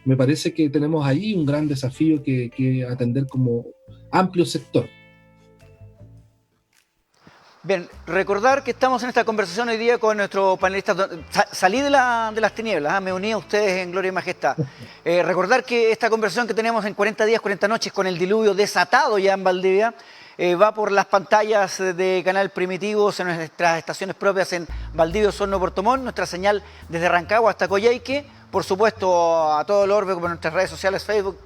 Speaker 2: me parece que tenemos ahí un gran desafío que atender como amplio sector.
Speaker 1: Bien, recordar que estamos en esta conversación hoy día con nuestro panelista. Salí de las tinieblas, me uní a ustedes en gloria y majestad. Recordar que esta conversación que tenemos en 40 días, 40 noches con el diluvio desatado ya en Valdivia, va por las pantallas de Canal Primitivos en nuestras estaciones propias en Valdivia, Osorno, Puerto Montt, nuestra señal desde Rancagua hasta Coyhaique, por supuesto a todo el orbe por nuestras redes sociales, Facebook,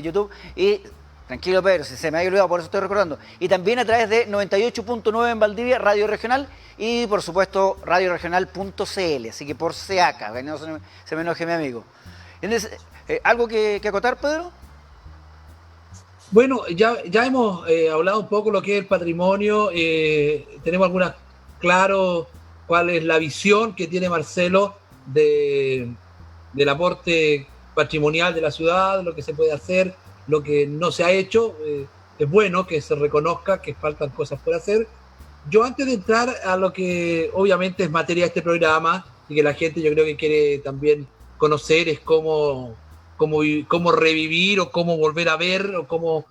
Speaker 1: YouTube y... Tranquilo, Pedro, si se me había olvidado, por eso estoy recordando. Y también a través de 98.9 en Valdivia, Radio Regional, y por supuesto radioregional.cl, así que por SEACA, que no se me enoje mi amigo. Entonces, ¿algo que acotar, Pedro?
Speaker 3: Bueno, ya hemos hablado un poco de lo que es el patrimonio, tenemos claro cuál es la visión que tiene Marcelo del aporte patrimonial de la ciudad, lo que se puede hacer, lo que no se ha hecho. Es bueno que se reconozca que faltan cosas por hacer. Yo, antes de entrar a lo que obviamente es materia de este programa y que la gente yo creo que quiere también conocer, es cómo revivir o cómo volver a ver o cómo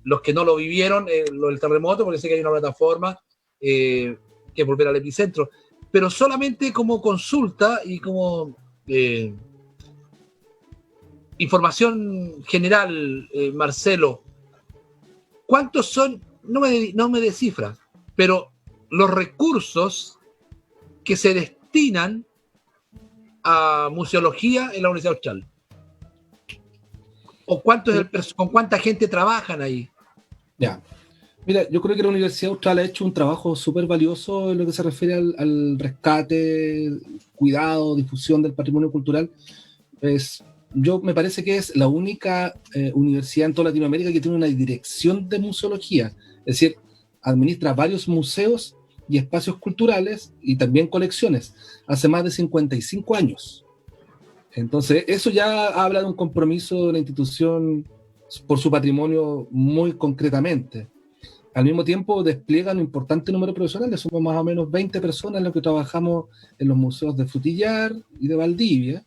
Speaker 3: los que no lo vivieron, lo del terremoto, porque sé que hay una plataforma que es volver al epicentro, pero solamente como consulta y como información general, Marcelo, ¿cuántos son? No me descifra, pero los recursos que se destinan a museología en la Universidad Austral. ¿O con cuánta gente trabajan ahí?
Speaker 2: Ya. Mira, yo creo que la Universidad Austral ha hecho un trabajo súper valioso en lo que se refiere al rescate, cuidado, difusión del patrimonio cultural. Me parece que es la única universidad en toda Latinoamérica que tiene una dirección de museología, es decir, administra varios museos y espacios culturales y también colecciones hace más de 55 años. Entonces, eso ya habla de un compromiso de la institución por su patrimonio muy concretamente. Al mismo tiempo, despliegan un importante número de profesionales, somos más o menos 20 personas los que trabajamos en los museos de Frutillar y de Valdivia,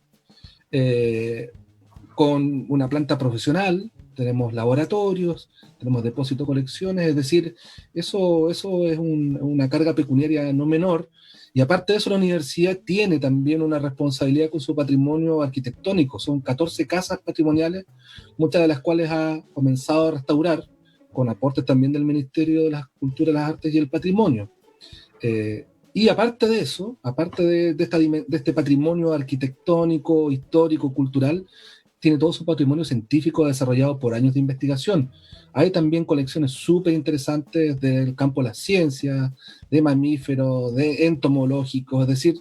Speaker 2: con una planta profesional, tenemos laboratorios, tenemos depósito de colecciones, es decir, eso es una carga pecuniaria no menor. Y aparte de eso, la universidad tiene también una responsabilidad con su patrimonio arquitectónico. Son 14 casas patrimoniales, muchas de las cuales ha comenzado a restaurar, con aportes también del Ministerio de las Culturas, las Artes y el Patrimonio. Y aparte de eso, aparte de este patrimonio arquitectónico, histórico, cultural, tiene todo su patrimonio científico desarrollado por años de investigación. Hay también colecciones súper interesantes del campo de las ciencias, de mamíferos, de entomológicos, es decir,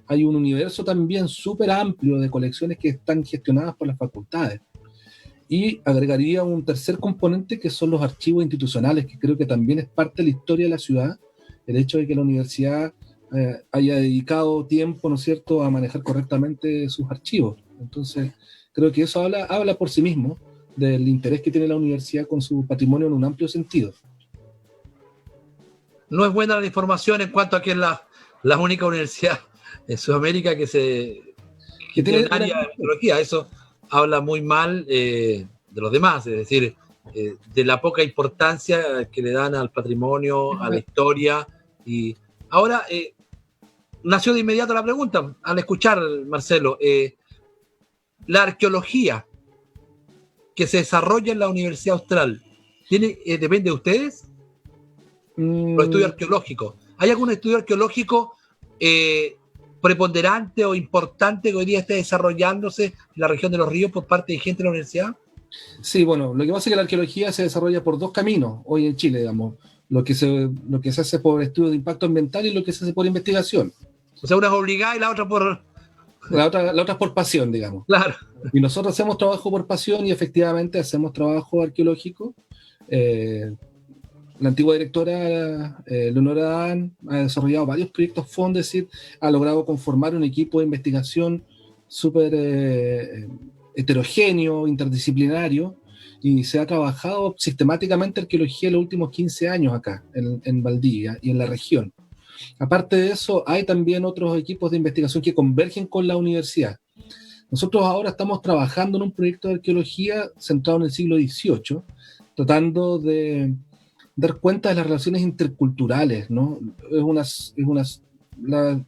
Speaker 2: hay un universo también súper amplio de colecciones que están gestionadas por las facultades. Y agregaría un tercer componente que son los archivos institucionales, que creo que también es parte de la historia de la ciudad, el hecho de que la universidad haya dedicado tiempo, ¿no es cierto?, a manejar correctamente sus archivos. Entonces, creo que eso habla por sí mismo del interés que tiene la universidad con su patrimonio en un amplio sentido.
Speaker 3: No es buena la información en cuanto a que es la única universidad en Sudamérica que tiene un área de meteorología. Eso habla muy mal de los demás, es decir, de la poca importancia que le dan al patrimonio, a la historia. Y ahora nació de inmediato la pregunta, al escuchar, Marcelo, la arqueología que se desarrolla en la Universidad Austral, ¿depende de ustedes? Los estudios arqueológicos. ¿Hay algún estudio arqueológico preponderante o importante que hoy día esté desarrollándose en la región de los ríos por parte de gente de la universidad?
Speaker 2: Sí, bueno, lo que pasa es que la arqueología se desarrolla por dos caminos hoy en Chile, digamos. Lo que se hace por estudio de impacto ambiental y lo que se hace por investigación.
Speaker 3: O sea, una es obligada y la otra por...
Speaker 2: La otra es por pasión, digamos.
Speaker 3: Claro.
Speaker 2: Y nosotros hacemos trabajo por pasión y efectivamente hacemos trabajo arqueológico. La antigua directora, Leonora Adán, ha desarrollado varios proyectos Fondesit, ha logrado conformar un equipo de investigación súper heterogéneo, interdisciplinario, y se ha trabajado sistemáticamente arqueología en los últimos 15 años acá, en Valdivia y en la región. Aparte de eso, hay también otros equipos de investigación que convergen con la universidad. Nosotros ahora estamos trabajando en un proyecto de arqueología centrado en el siglo XVIII, tratando de dar cuenta de las relaciones interculturales, ¿no? La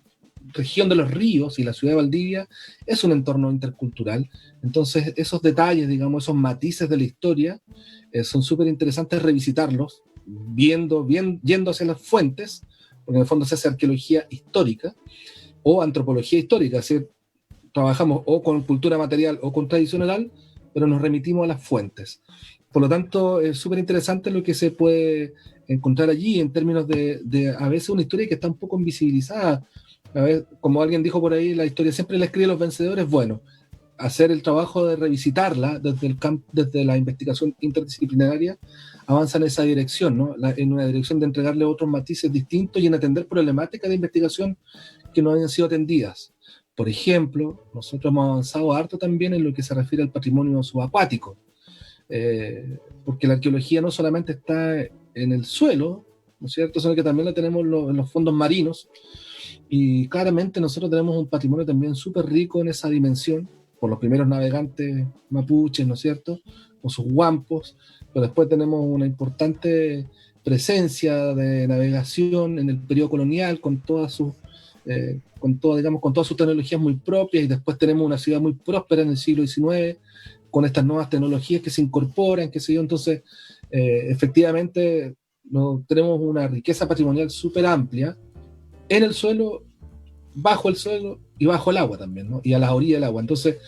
Speaker 2: región de los ríos y la ciudad de Valdivia es un entorno intercultural. Entonces, esos detalles, digamos, esos matices de la historia, son súper interesantes revisitarlos, yendo hacia las fuentes, porque en el fondo se hace arqueología histórica o antropología histórica, es decir, trabajamos o con cultura material o con tradición oral, pero nos remitimos a las fuentes. Por lo tanto, es súper interesante lo que se puede encontrar allí en términos de a veces una historia que está un poco invisibilizada. A ver, como alguien dijo por ahí, la historia siempre la escriben los vencedores. Bueno, hacer el trabajo de revisitarla desde la investigación interdisciplinaria avanza en esa dirección, ¿no? En una dirección de entregarle otros matices distintos y en atender problemáticas de investigación que no hayan sido atendidas. Por ejemplo, nosotros hemos avanzado harto también en lo que se refiere al patrimonio subacuático, porque la arqueología no solamente está en el suelo, ¿no es cierto?, sino que también la tenemos en los fondos marinos, y claramente nosotros tenemos un patrimonio también súper rico en esa dimensión, por los primeros navegantes mapuches, ¿no es cierto?, con sus guampos, pero después tenemos una importante presencia de navegación en el periodo colonial con todas sus con todas sus tecnologías muy propias, y después tenemos una ciudad muy próspera en el siglo XIX con estas nuevas tecnologías que se incorporan, qué sé yo. Entonces efectivamente tenemos una riqueza patrimonial súper amplia en el suelo, bajo el suelo y bajo el agua también, ¿no? Y a las orillas del agua. Entonces,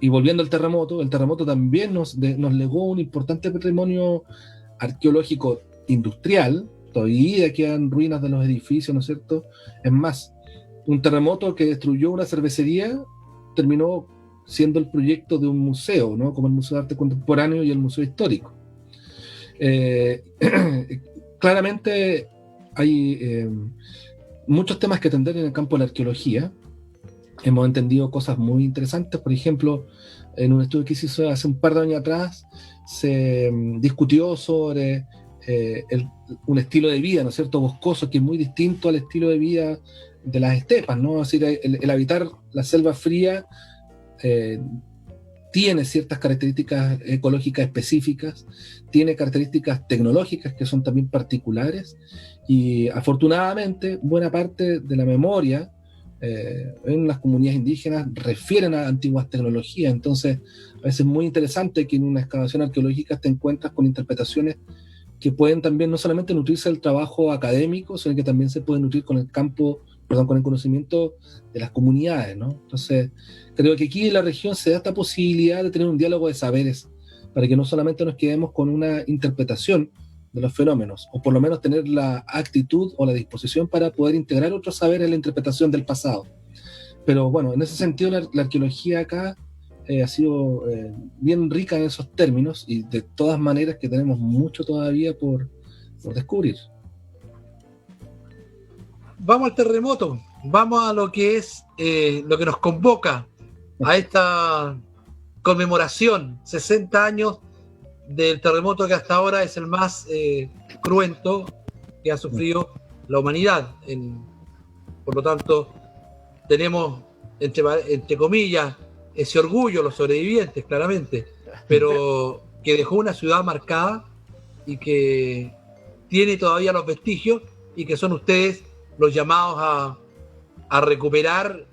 Speaker 2: y volviendo al terremoto, el terremoto también nos legó un importante patrimonio arqueológico industrial. Todavía quedan ruinas de los edificios, ¿no es cierto? Es más, un terremoto que destruyó una cervecería terminó siendo el proyecto de un museo, ¿no?, como el Museo de Arte Contemporáneo y el Museo Histórico. Claramente hay muchos temas que atender en el campo de la arqueología. hemos entendido cosas muy interesantes. Por ejemplo, en un estudio que se hizo hace un par de años atrás, se discutió sobre un estilo de vida, ¿no es cierto?, boscoso, que es muy distinto al estilo de vida de las estepas, ¿no? Es decir, el habitar la selva fría tiene ciertas características ecológicas específicas, tiene características tecnológicas que son también particulares, y afortunadamente buena parte de la memoria en las comunidades indígenas refieren a antiguas tecnologías. Entonces a veces es muy interesante que en una excavación arqueológica te encuentras con interpretaciones que pueden también no solamente nutrirse del trabajo académico, sino que también se pueden nutrir con el campo, perdón, con el conocimiento de las comunidades, ¿no? Entonces, creo que aquí en la región se da esta posibilidad de tener un diálogo de saberes, para que no solamente nos quedemos con una interpretación de los fenómenos, o por lo menos tener la actitud o la disposición para poder integrar otros saberes en la interpretación del pasado. Pero bueno, en ese sentido la arqueología acá ha sido bien rica en esos términos, y de todas maneras que tenemos mucho todavía por descubrir.
Speaker 3: Vamos al terremoto, vamos a lo que es lo que nos convoca a esta conmemoración, 60 años del terremoto que hasta ahora es el más cruento que ha sufrido la humanidad. Por lo tanto, tenemos, entre comillas, ese orgullo, los sobrevivientes, claramente, pero que dejó una ciudad marcada y que tiene todavía los vestigios, y que son ustedes los llamados a recuperar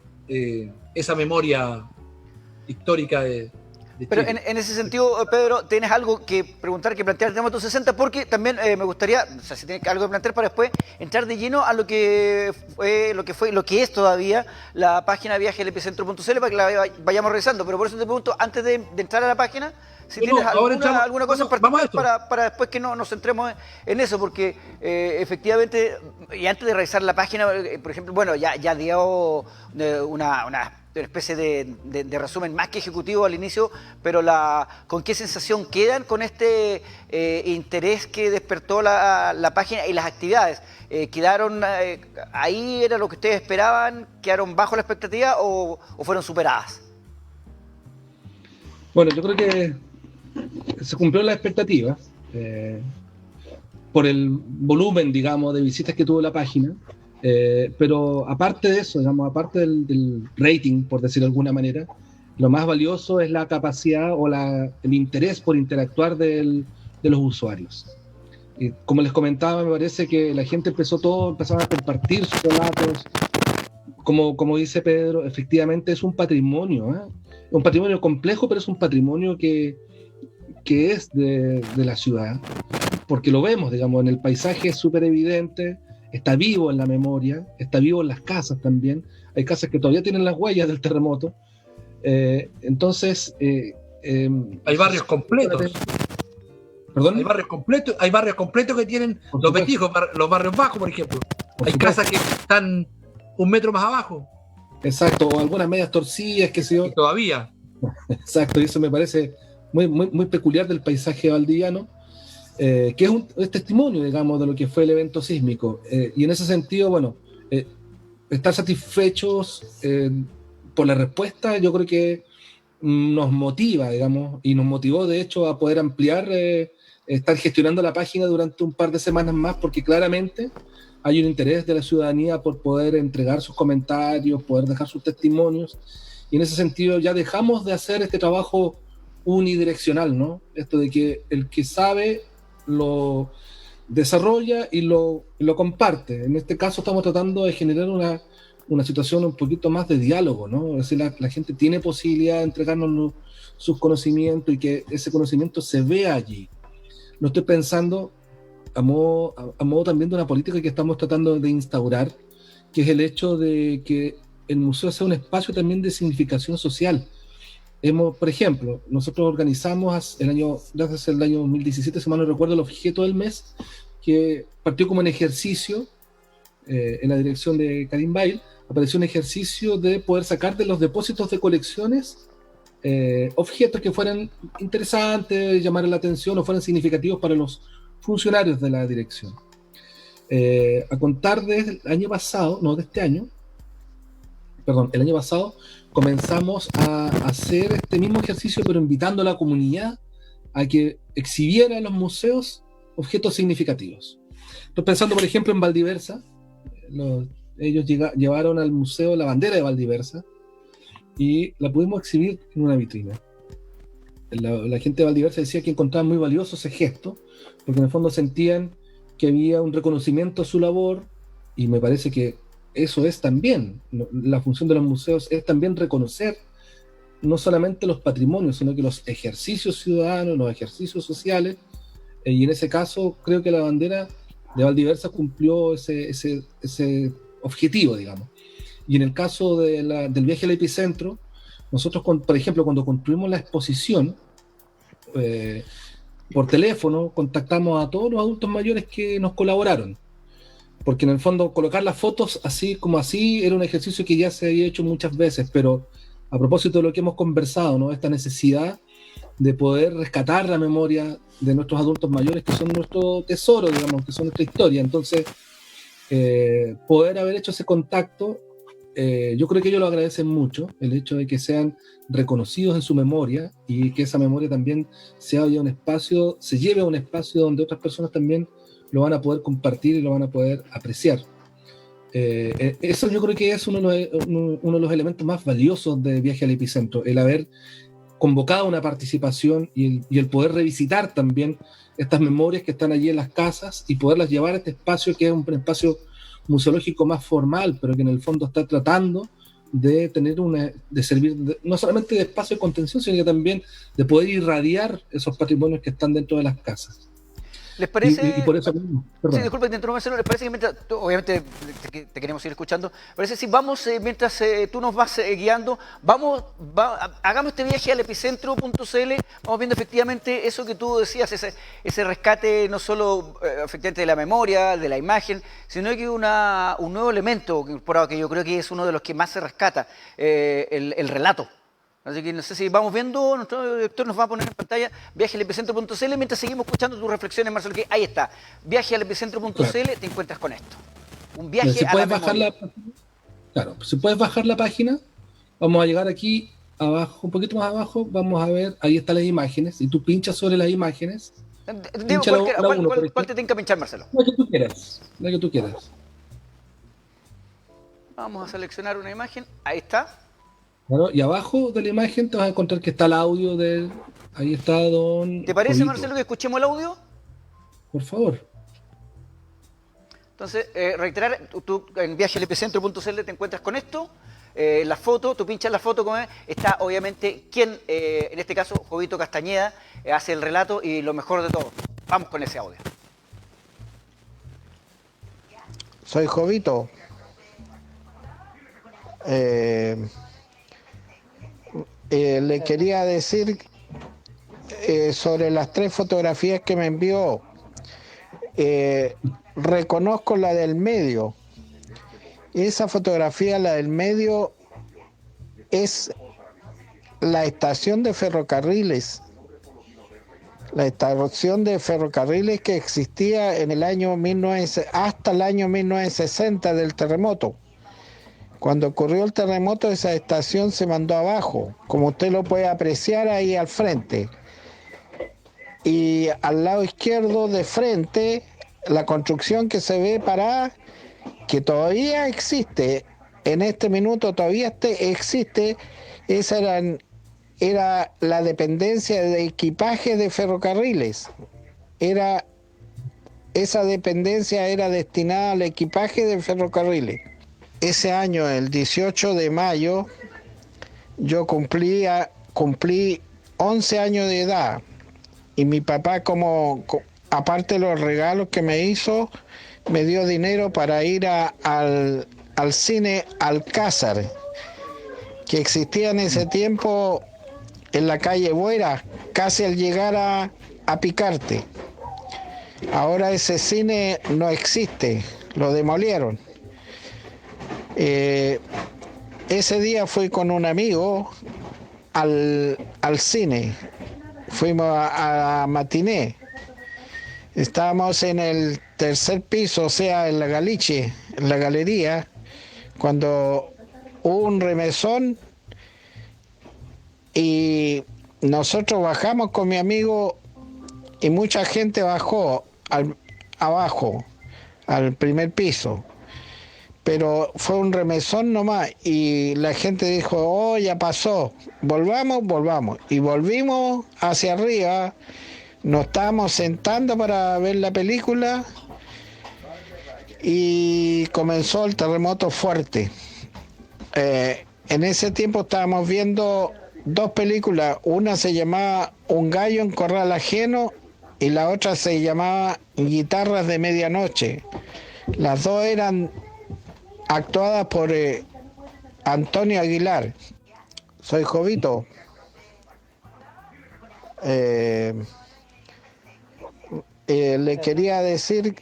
Speaker 3: esa memoria histórica de Chile.
Speaker 1: Pero en ese sentido, Pedro, ¿tienes algo que preguntar, que plantear del terremoto 60? Porque también me gustaría, o sea, si tienes algo que plantear para después entrar de lleno a lo que es todavía la página viajealepicentro.cl, para que la vayamos revisando. Pero por eso te pregunto, antes de entrar a la página, si tienes alguna cosa en particular para después que nos centremos en eso, porque efectivamente, y antes de revisar la página, por ejemplo, bueno, ya dio una especie de resumen más que ejecutivo al inicio, pero ¿con qué sensación quedan con este interés que despertó la página y las actividades? ¿Quedaron ahí, era lo que ustedes esperaban? ¿Quedaron bajo la expectativa o fueron superadas?
Speaker 2: Bueno, yo creo que se cumplió la expectativa por el volumen, digamos, de visitas que tuvo la página. Pero aparte de eso, digamos, aparte del rating, por decirlo de alguna manera, lo más valioso es la capacidad o el interés por interactuar de los usuarios. Y como les comentaba, me parece que la gente empezaron a compartir sus relatos. Como dice Pedro, efectivamente es un patrimonio, un patrimonio complejo, pero es un patrimonio que es de la ciudad, porque lo vemos, digamos, en el paisaje es súper evidente. Está vivo en la memoria, está vivo en las casas también. Hay casas que todavía tienen las huellas del terremoto. Entonces...
Speaker 3: hay barrios completos.
Speaker 2: ¿Perdón?
Speaker 3: Hay barrios completos que tienen los vestigios, los barrios bajos, por ejemplo. Hay casas que están un metro más abajo.
Speaker 2: Exacto, o algunas medias torcidas, qué sé yo.
Speaker 3: Y todavía.
Speaker 2: Exacto, y eso me parece muy, muy, muy peculiar del paisaje valdiviano. Que es testimonio, digamos, de lo que fue el evento sísmico. Y en ese sentido, bueno, estar satisfechos por la respuesta, yo creo que nos motiva, digamos, y nos motivó, de hecho, a poder ampliar, estar gestionando la página durante un par de semanas más, porque claramente hay un interés de la ciudadanía por poder entregar sus comentarios, poder dejar sus testimonios, y en ese sentido ya dejamos de hacer este trabajo unidireccional, ¿no? Esto de que el que sabe lo desarrolla y lo comparte. En este caso estamos tratando de generar una situación un poquito más de diálogo, ¿no? Es decir, la gente tiene posibilidad de entregarnos sus conocimientos y que ese conocimiento se vea allí. No estoy pensando a modo también de una política que estamos tratando de instaurar, que es el hecho de que el museo sea un espacio también de significación social. Por ejemplo, nosotros organizamos desde el año 2017, si mal no recuerdo, el objeto del mes, que partió como un ejercicio en la dirección de Karim Bail. Apareció un ejercicio de poder sacar de los depósitos de colecciones objetos que fueran interesantes, llamar la atención o fueran significativos para los funcionarios de la dirección. A contar del año pasado, no de este año, el año pasado comenzamos a hacer este mismo ejercicio, pero invitando a la comunidad a que exhibiera en los museos objetos significativos. Estoy pensando, por ejemplo, en Valdiversa. Ellos llevaron al museo la bandera de Valdiversa y la pudimos exhibir en una vitrina. La gente de Valdiversa decía que encontraban muy valioso ese gesto, porque en el fondo sentían que había un reconocimiento a su labor, y me parece que eso es también, la función de los museos es también reconocer no solamente los patrimonios, sino que los ejercicios ciudadanos, los ejercicios sociales, y en ese caso creo que la bandera de Valdiversa cumplió ese objetivo, digamos. Y en el caso del viaje al epicentro, nosotros, por ejemplo, cuando construimos la exposición, por teléfono contactamos a todos los adultos mayores que nos colaboraron, porque en el fondo colocar las fotos así como así era un ejercicio que ya se había hecho muchas veces, pero a propósito de lo que hemos conversado, ¿no? Esta necesidad de poder rescatar la memoria de nuestros adultos mayores, que son nuestro tesoro, digamos, que son nuestra historia. Entonces, poder haber hecho ese contacto, yo creo que ellos lo agradecen mucho, el hecho de que sean reconocidos en su memoria y que esa memoria también se lleve a un espacio donde otras personas también lo van a poder compartir y lo van a poder apreciar. Eso yo creo que es uno de los elementos más valiosos de Viaje al Epicentro, el haber convocado una participación y el poder revisitar también estas memorias que están allí en las casas y poderlas llevar a este espacio que es un espacio museológico más formal, pero que en el fondo está tratando de tener de servir no solamente de espacio de contención, sino que también de poder irradiar esos patrimonios que están dentro de las casas.
Speaker 1: ¿Les parece?
Speaker 2: Y por eso mismo.
Speaker 1: Sí, disculpe que te interrumpa, Marcelo. ¿Les parece que mientras, obviamente te queremos ir escuchando, parece si vamos, mientras tú nos vas guiando, hagamos este viaje al epicentro.cl, vamos viendo efectivamente eso que tú decías, ese rescate no solo efectivamente de la memoria, de la imagen, sino que un nuevo elemento incorporado que yo creo que es uno de los que más se rescata, el relato. Así que no sé si vamos viendo, nuestro director nos va a poner en pantalla viajealepicentro.cl mientras seguimos escuchando tus reflexiones, Marcelo, que ahí está. Viajealepicentro.cl, claro. Te encuentras con esto. Un viaje
Speaker 2: si
Speaker 1: a la memoria.
Speaker 2: Claro, si puedes bajar la página, vamos a llegar aquí abajo, un poquito más abajo, vamos a ver, ahí están las imágenes, y tú pinchas sobre las imágenes.
Speaker 1: ¿Cuál te tenga que pinchar, Marcelo?
Speaker 2: La que tú quieras.
Speaker 1: Vamos a seleccionar una imagen, ahí está.
Speaker 2: Bueno, y abajo de la imagen te vas a encontrar que está el audio de... Ahí está don...
Speaker 1: ¿Te parece,
Speaker 2: Jovito?
Speaker 1: Marcelo, que escuchemos el audio?
Speaker 2: Por favor.
Speaker 1: Entonces, reiterar, tú en viajealepicentro.cl te encuentras con esto, la foto, tú pinchas la foto, está obviamente quien, en este caso, Jovito Castañeda, hace el relato y lo mejor de todo. Vamos con ese audio.
Speaker 4: Soy Jovito. Le quería decir sobre las 3 fotografías que me envió. Reconozco la del medio. Esa fotografía, la del medio, es la estación de ferrocarriles. La estación de ferrocarriles que existía en el año hasta el año 1960 del terremoto. Cuando ocurrió el terremoto, esa estación se mandó abajo, como usted lo puede apreciar ahí al frente. Y al lado izquierdo de frente, la construcción que se ve parada, que todavía existe, en este minuto todavía existe, esa era la dependencia de equipaje de ferrocarriles. Esa dependencia era destinada al equipaje de ferrocarriles. Ese año, el 18 de mayo, yo cumplí 11 años de edad y mi papá, aparte de los regalos que me hizo, me dio dinero para ir al cine Alcázar, que existía en ese tiempo en la calle Buera, casi al llegar a Picarte. Ahora ese cine no existe, lo demolieron. Ese día fui con un amigo al cine, fuimos a matiné, estábamos en el 3er piso, o sea, en la Galiche, en la galería, cuando hubo un remesón y nosotros bajamos con mi amigo y mucha gente bajó abajo, al primer piso. Pero fue un remesón nomás y la gente dijo, oh, ya pasó, volvamos. Y volvimos hacia arriba, nos estábamos sentando para ver la película y comenzó el terremoto fuerte. En ese tiempo estábamos viendo 2 películas, una se llamaba Un gallo en corral ajeno y la otra se llamaba Guitarras de medianoche. Las 2 eran actuadas por Antonio Aguilar. Soy Jovito. Le quería decir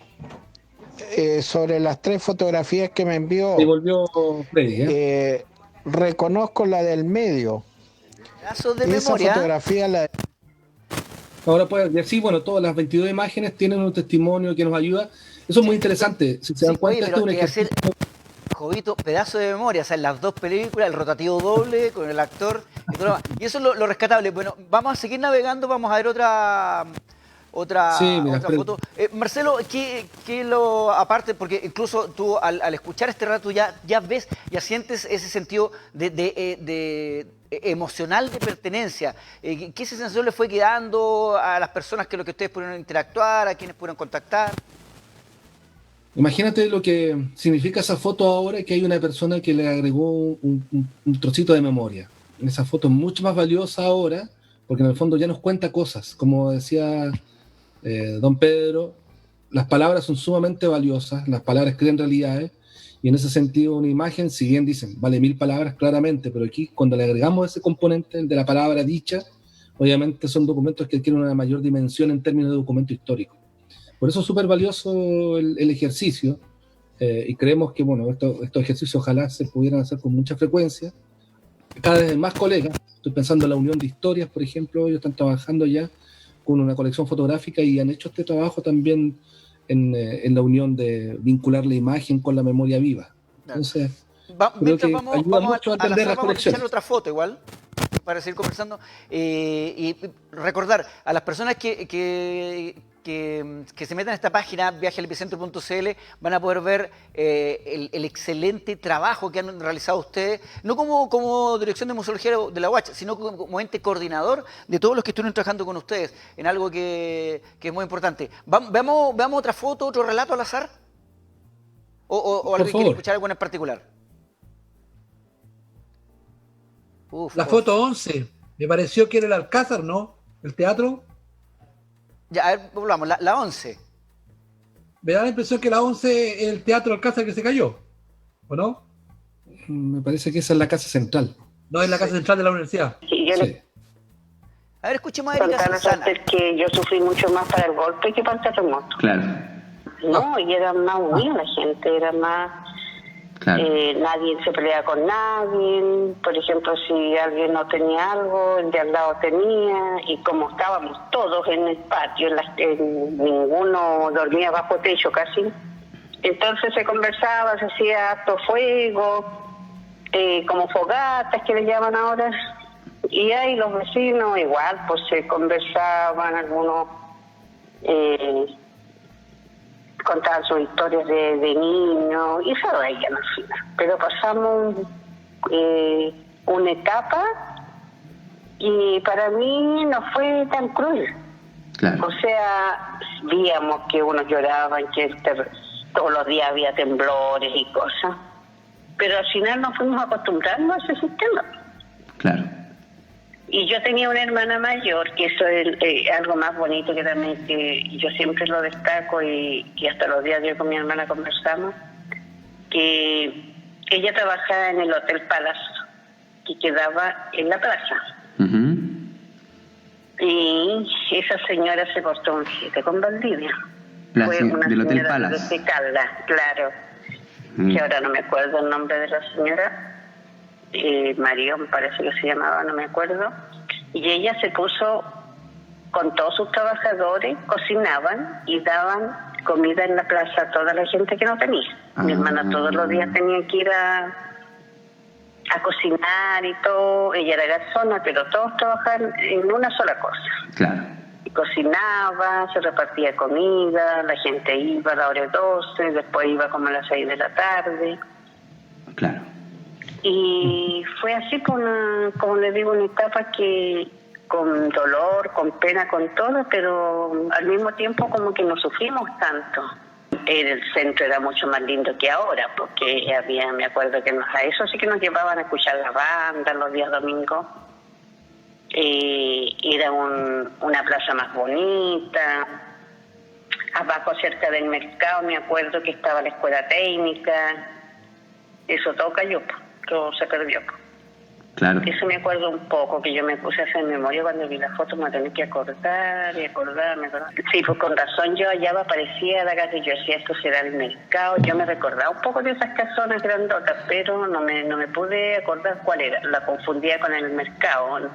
Speaker 4: sobre las 3 fotografías que me envió.
Speaker 2: Y volvió Freddy,
Speaker 4: reconozco la del medio.
Speaker 1: Pedazo de
Speaker 4: Esa
Speaker 1: memoria.
Speaker 4: fotografía
Speaker 2: Ahora pues, y así, bueno, todas las 22 imágenes tienen un testimonio que nos ayuda. Eso es muy interesante. Si se dan cuenta, esto es un ejercicio.
Speaker 1: Jovito, pedazo de memoria, o sea, en las 2 películas, el rotativo doble con el actor y todo lo demás. Y eso es lo rescatable. Bueno, vamos a seguir navegando, vamos a ver otra foto. Marcelo, aparte, porque incluso tú al escuchar este rato ya ves, ya sientes ese sentido de emocional de pertenencia. ¿Qué sensación le fue quedando a las personas que ustedes pudieron interactuar, a quienes pudieron contactar?
Speaker 2: Imagínate lo que significa esa foto ahora, que hay una persona que le agregó un trocito de memoria. Esa foto es mucho más valiosa ahora, porque en el fondo ya nos cuenta cosas. Como decía don Pedro, las palabras son sumamente valiosas, las palabras crean realidades, y en ese sentido una imagen, si bien dicen, vale 1000 palabras claramente, pero aquí cuando le agregamos ese componente de la palabra dicha, obviamente son documentos que adquieren una mayor dimensión en términos de documento histórico. Por eso es súper valioso el ejercicio, y creemos que bueno, estos ejercicios ojalá se pudieran hacer con mucha frecuencia. Cada vez más colegas, estoy pensando en la Unión de Historias, por ejemplo, ellos están trabajando ya con una colección fotográfica y han hecho este trabajo también en la unión de vincular la imagen con la memoria viva. Entonces,
Speaker 1: mientras vamos a
Speaker 2: entender las colecciones.
Speaker 1: Echar otra foto igual, para seguir conversando, y recordar a las personas que se metan a esta página, viajealepicentro.cl, van a poder ver el excelente trabajo que han realizado ustedes, no como Dirección de Museología de la UACH, sino como ente coordinador de todos los que estuvieron trabajando con ustedes, en algo que es muy importante. Veamos otra foto, otro relato al azar, o alguien quiere escuchar alguna en particular.
Speaker 3: La foto 11, me pareció que era el Alcázar, ¿no? El teatro.
Speaker 1: Ya, a ver, volvamos, la 11.
Speaker 3: Me da la impresión que la 11 es el teatro Alcázar que se cayó, ¿o no?
Speaker 2: Me parece que esa es la casa central.
Speaker 3: No, es la casa central de la universidad.
Speaker 5: Sí, yo
Speaker 2: Sí.
Speaker 1: A ver, escuchemos a Erika Susana.
Speaker 5: que yo sufrí mucho más para el golpe que para el terremoto.
Speaker 6: Claro,
Speaker 5: No, y era más unida la gente, era más...
Speaker 6: claro.
Speaker 5: Nadie se peleaba con nadie. Por ejemplo, si alguien no tenía algo, el de al lado tenía. Y como estábamos todos en el patio, ninguno dormía bajo techo casi. Entonces se conversaba, se hacía harto fuego, como fogatas que le llaman ahora. Y ahí los vecinos igual, pues se conversaban, algunos contaban sus historias de niños y se reían al final. Pero pasamos una etapa y para mí no fue tan cruel.
Speaker 6: Claro.
Speaker 5: O sea, víamos que unos lloraban, que todos los días había temblores y cosas, pero al final nos fuimos acostumbrando a ese sistema.
Speaker 6: Claro.
Speaker 5: Y yo tenía una hermana mayor, que eso es algo más bonito que también que yo siempre lo destaco y hasta los días yo con mi hermana conversamos, que ella trabajaba en el Hotel Palace, que quedaba en la plaza.
Speaker 6: Uh-huh.
Speaker 5: Y esa señora se portó un 7 con Valdivia. Fue una
Speaker 6: del Hotel
Speaker 5: señora
Speaker 6: Palace.
Speaker 5: de Calda, claro. Que ahora no me acuerdo el nombre de la señora. María, me parece que se llamaba, no me acuerdo. Y ella se puso con todos sus trabajadores, cocinaban y daban comida en la plaza a toda la gente que no tenía. Mi hermana todos los días tenía que ir a cocinar y todo. Ella era garzona, pero todos trabajaban en una sola cosa.
Speaker 6: Claro.
Speaker 5: Y cocinaba, se repartía comida, la gente iba a la hora 12, después iba como a las 6 de la tarde.
Speaker 6: Claro.
Speaker 5: Y fue así como le digo, una etapa que con dolor, con pena, con todo, pero al mismo tiempo como que no sufrimos tanto. El centro era mucho más lindo que ahora, porque me acuerdo que a eso sí que nos llevaban a escuchar la banda los días domingos. Era una plaza más bonita. Abajo, cerca del mercado, me acuerdo que estaba la escuela técnica. Eso todo cayó, todo se perdió.
Speaker 6: Claro.
Speaker 5: Eso me acuerdo un poco, que yo me puse a hacer memoria cuando vi la foto, me tenía que acordar y acordarme. Sí, pues con razón yo allá aparecía la casa y yo decía, esto será el mercado. Yo me recordaba un poco de esas casonas grandotas, pero no me pude acordar cuál era. La confundía con el mercado, ¿no?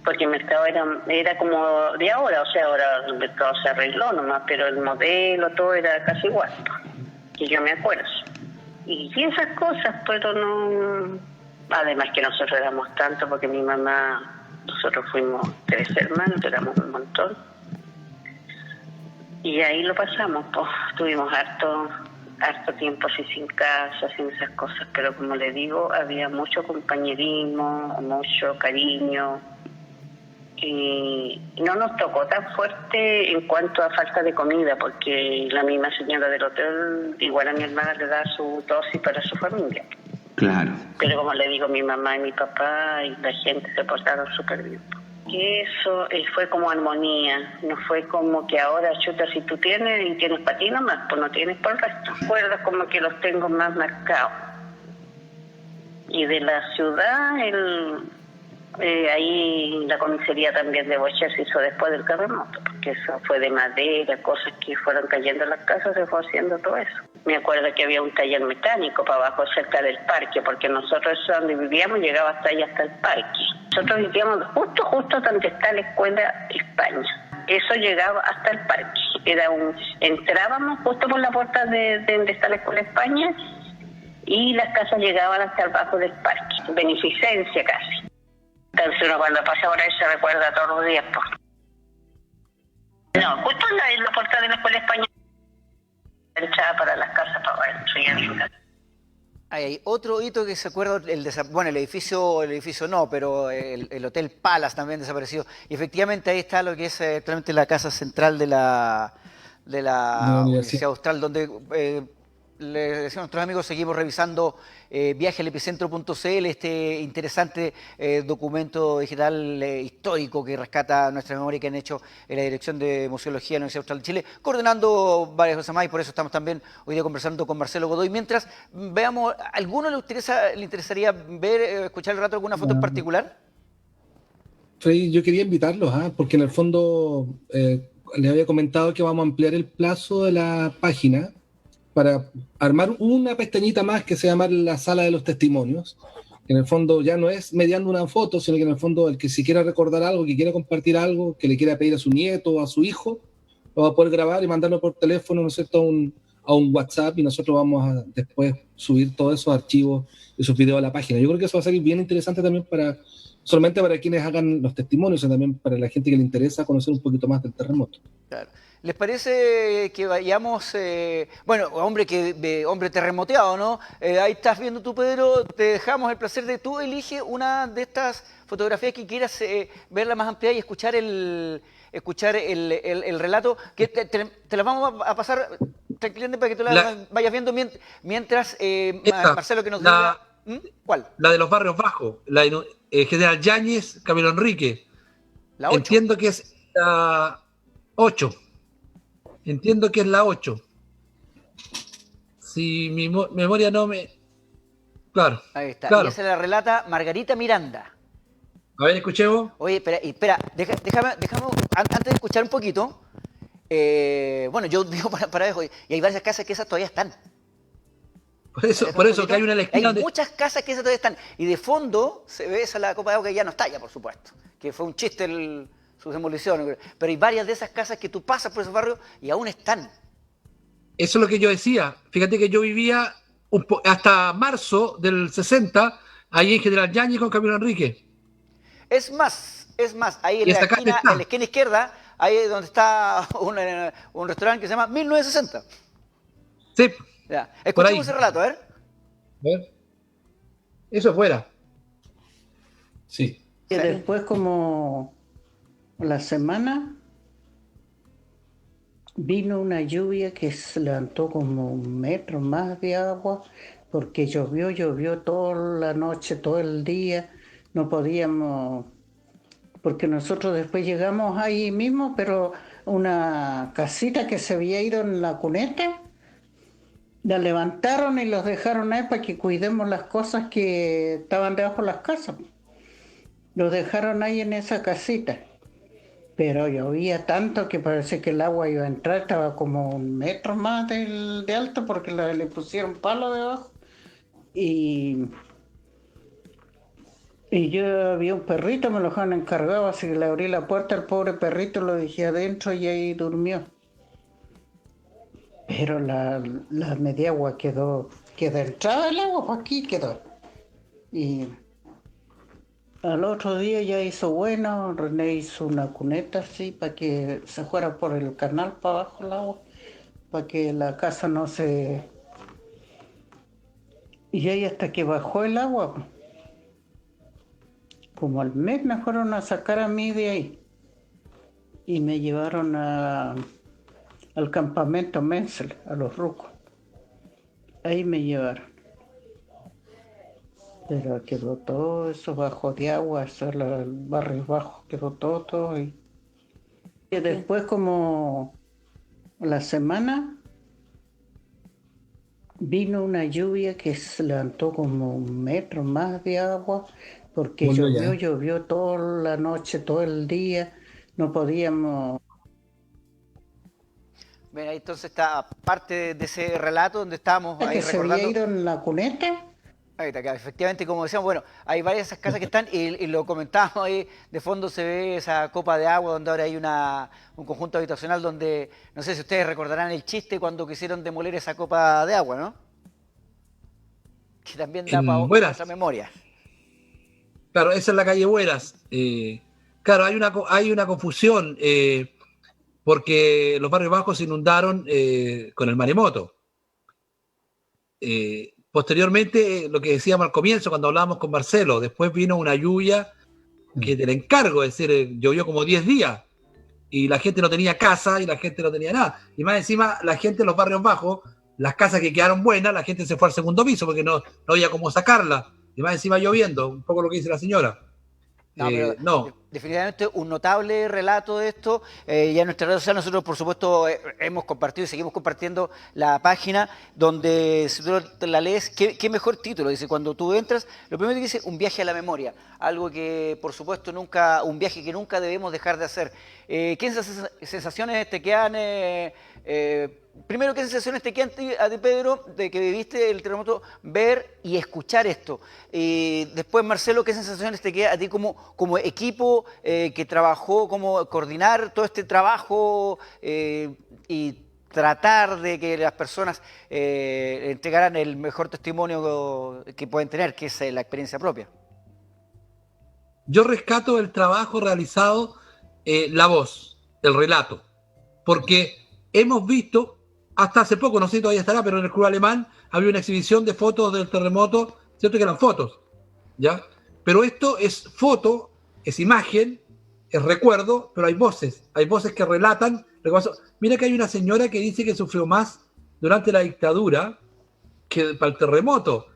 Speaker 5: Porque el mercado era como de ahora, o sea, ahora el mercado se arregló nomás, pero el modelo, todo era casi igual, que yo me acuerdo. Y esas cosas, pero no... Además que nosotros éramos tanto, porque mi mamá, nosotros fuimos 3 hermanos, éramos un montón. Y ahí lo pasamos, pues tuvimos harto tiempo así sin casa, sin esas cosas, pero como le digo, había mucho compañerismo, mucho cariño. Y no nos tocó tan fuerte en cuanto a falta de comida, porque la misma señora del hotel, igual a mi hermana le da su dosis para su familia.
Speaker 6: Claro.
Speaker 5: Pero como le digo, mi mamá y mi papá y la gente se portaron súper bien. Y eso fue como armonía, no fue como que ahora, chuta, si tú tienes y tienes para ti nomás, pues no tienes por el resto. Recuerdos como que los tengo más marcados. Y de la ciudad, ahí la comisaría también de Bocher se hizo después del terremoto, porque eso fue de madera, cosas que fueron cayendo en las casas, se fue haciendo todo eso. Me acuerdo que había un taller mecánico para abajo cerca del parque, porque nosotros donde vivíamos llegaba hasta allá, hasta el parque. Nosotros vivíamos justo donde está la escuela España. Eso llegaba hasta el parque. Entrábamos justo por la puerta de donde está la escuela España y las casas llegaban hasta el bajo del parque. Beneficencia casi. Entonces uno cuando pasa por ahí se recuerda todos los días. No, justo en la puerta de la escuela España, echada para las casas para estudiar.
Speaker 1: Hay otro hito que se acuerda, el edificio no, pero el Hotel Palace también desapareció. Y efectivamente ahí está lo que es actualmente la casa central de la Universidad Austral, donde le decimos a nuestros amigos, seguimos revisando viajealepicentro.cl, este interesante documento digital histórico que rescata nuestra memoria que han hecho en la Dirección de Museología de la Universidad Austral de Chile, coordinando varias cosas más, y por eso estamos también hoy día conversando con Marcelo Godoy. Mientras veamos, ¿a alguno le interesaría ver, escuchar el rato alguna foto en particular?
Speaker 2: Freddy, yo quería invitarlos, porque en el fondo les había comentado que vamos a ampliar el plazo de la página para armar una pestañita más que se llama la sala de los testimonios. En el fondo ya no es mediando una foto, sino que en el fondo el que si quiera recordar algo, que quiera compartir algo, que le quiera pedir a su nieto o a su hijo, lo va a poder grabar y mandarlo por teléfono, ¿no es cierto?, a un WhatsApp, y nosotros vamos a después subir todos esos archivos, esos videos a la página. Yo creo que eso va a ser bien interesante también solamente para quienes hagan los testimonios, sino también para la gente que le interesa conocer un poquito más del terremoto.
Speaker 1: Claro. ¿Les parece que vayamos, hombre terremoteado, ¿no? Ahí estás viendo tú, Pedro, te dejamos el placer de tú elige una de estas fotografías que quieras verla más ampliada y escuchar el relato, que te las vamos a pasar tranquilamente para que tú la vayas viendo mientras Marcelo que nos diga... ¿Cuál?
Speaker 3: La de los barrios bajos, la de General Yáñez, Camilo Enrique.
Speaker 1: La 8.
Speaker 3: Entiendo que es la 8. Entiendo que es la 8. Si mi memoria no me... Claro.
Speaker 1: Ahí está.
Speaker 3: Claro.
Speaker 1: Y esa la relata Margarita Miranda.
Speaker 3: A ver, escuchemos.
Speaker 1: Oye, espera, déjame, antes de escuchar un poquito, yo vivo para abajo y hay varias casas que esas todavía están.
Speaker 3: Por eso que hay una en la esquina
Speaker 1: hay muchas casas que esas todavía están. Y de fondo se ve esa la Copa de Agua que ya no está ya, por supuesto. Que fue un chiste sus demoliciones. Pero hay varias de esas casas que tú pasas por esos barrios y aún están.
Speaker 3: Eso es lo que yo decía. Fíjate que yo vivía hasta marzo del 60, Ahí en General Yáñez con Camilo Enrique.
Speaker 1: Es más, ahí
Speaker 3: Y esta calle está.
Speaker 1: en la esquina izquierda, ahí es donde está un restaurante que se llama 1960.
Speaker 3: Sí,
Speaker 1: Ya.
Speaker 3: por ahí.
Speaker 1: Escuchemos ese relato, a ver.
Speaker 3: A ver. Eso es fuera.
Speaker 2: Sí.
Speaker 7: Y después, como la semana, vino una lluvia que se levantó como 1 metro más de agua, porque llovió toda la noche, todo el día. No podíamos, porque nosotros después llegamos ahí mismo, pero una casita que se había ido en la cuneta, la levantaron y los dejaron ahí para que cuidemos las cosas que estaban debajo de las casas. Los dejaron ahí en esa casita. Pero llovía tanto que parece que el agua iba a entrar, estaba como 1 metro más de alto porque le pusieron palo debajo. Y yo había un perrito, me lo dejaron encargado, así que le abrí la puerta al pobre perrito, lo dejé adentro y ahí durmió. Pero la media agua quedó entrada el agua, pues aquí quedó. Y al otro día ya hizo bueno, René hizo una cuneta así para que se fuera por el canal para abajo el agua, para que la casa no se... Y ahí hasta que bajó el agua, como al mes me fueron a sacar a mí de ahí. Y me llevaron al campamento Mensel, a los rucos. Ahí me llevaron. Pero quedó todo eso bajo de agua, eso el barrio bajo, quedó todo. Y después, como la semana, vino una lluvia que se levantó como 1 metro más de agua, porque llovió toda la noche, todo el día, no podíamos...
Speaker 1: Bien, ahí entonces está parte de ese relato donde estábamos ahí
Speaker 7: que se
Speaker 1: recordando.
Speaker 7: había ido en la cuneta.
Speaker 1: Ahí está, acá. Efectivamente, como decíamos, bueno, hay varias de esas casas que están, y lo comentábamos ahí, de fondo se ve esa copa de agua donde ahora hay un conjunto habitacional donde, no sé si ustedes recordarán el chiste cuando quisieron demoler esa copa de agua, ¿no? Que también da para otra memoria.
Speaker 3: Claro, esa es la calle Bueras. Claro, hay una confusión, porque los barrios bajos se inundaron con el maremoto. Posteriormente, lo que decíamos al comienzo, cuando hablábamos con Marcelo, después vino una lluvia que del encargo, es decir, llovió como 10 días y la gente no tenía casa y la gente no tenía nada. Y más encima, la gente en los barrios bajos, las casas que quedaron buenas, la gente se fue al segundo piso porque no había cómo sacarla. Y más encima lloviendo, un poco lo que dice la señora.
Speaker 1: No, pero definitivamente un notable relato de esto. Ya en nuestra red social nosotros, por supuesto, hemos compartido y seguimos compartiendo la página donde, si tú la lees, qué mejor título. Dice, cuando tú entras, lo primero que dice, un viaje a la memoria. Algo que, por supuesto, un viaje que nunca debemos dejar de hacer. ¿Qué sensaciones te quedan? Primero, ¿qué sensaciones te quedan a ti, Pedro, de que viviste el terremoto, ver y escuchar esto? Después, Marcelo, ¿qué sensaciones te quedan a ti como equipo que trabajó, cómo coordinar todo este trabajo y tratar de que las personas entregaran el mejor testimonio que pueden tener, que es la experiencia propia?
Speaker 3: Yo rescato el trabajo realizado, la voz, el relato, porque hemos visto, hasta hace poco, no sé si todavía estará, pero en el Club Alemán había una exhibición de fotos del terremoto, cierto que eran fotos, ¿ya? Pero esto es foto, es imagen, es recuerdo, pero hay voces que relatan lo que pasó. Mira que hay una señora que dice que sufrió más durante la dictadura que para el terremoto.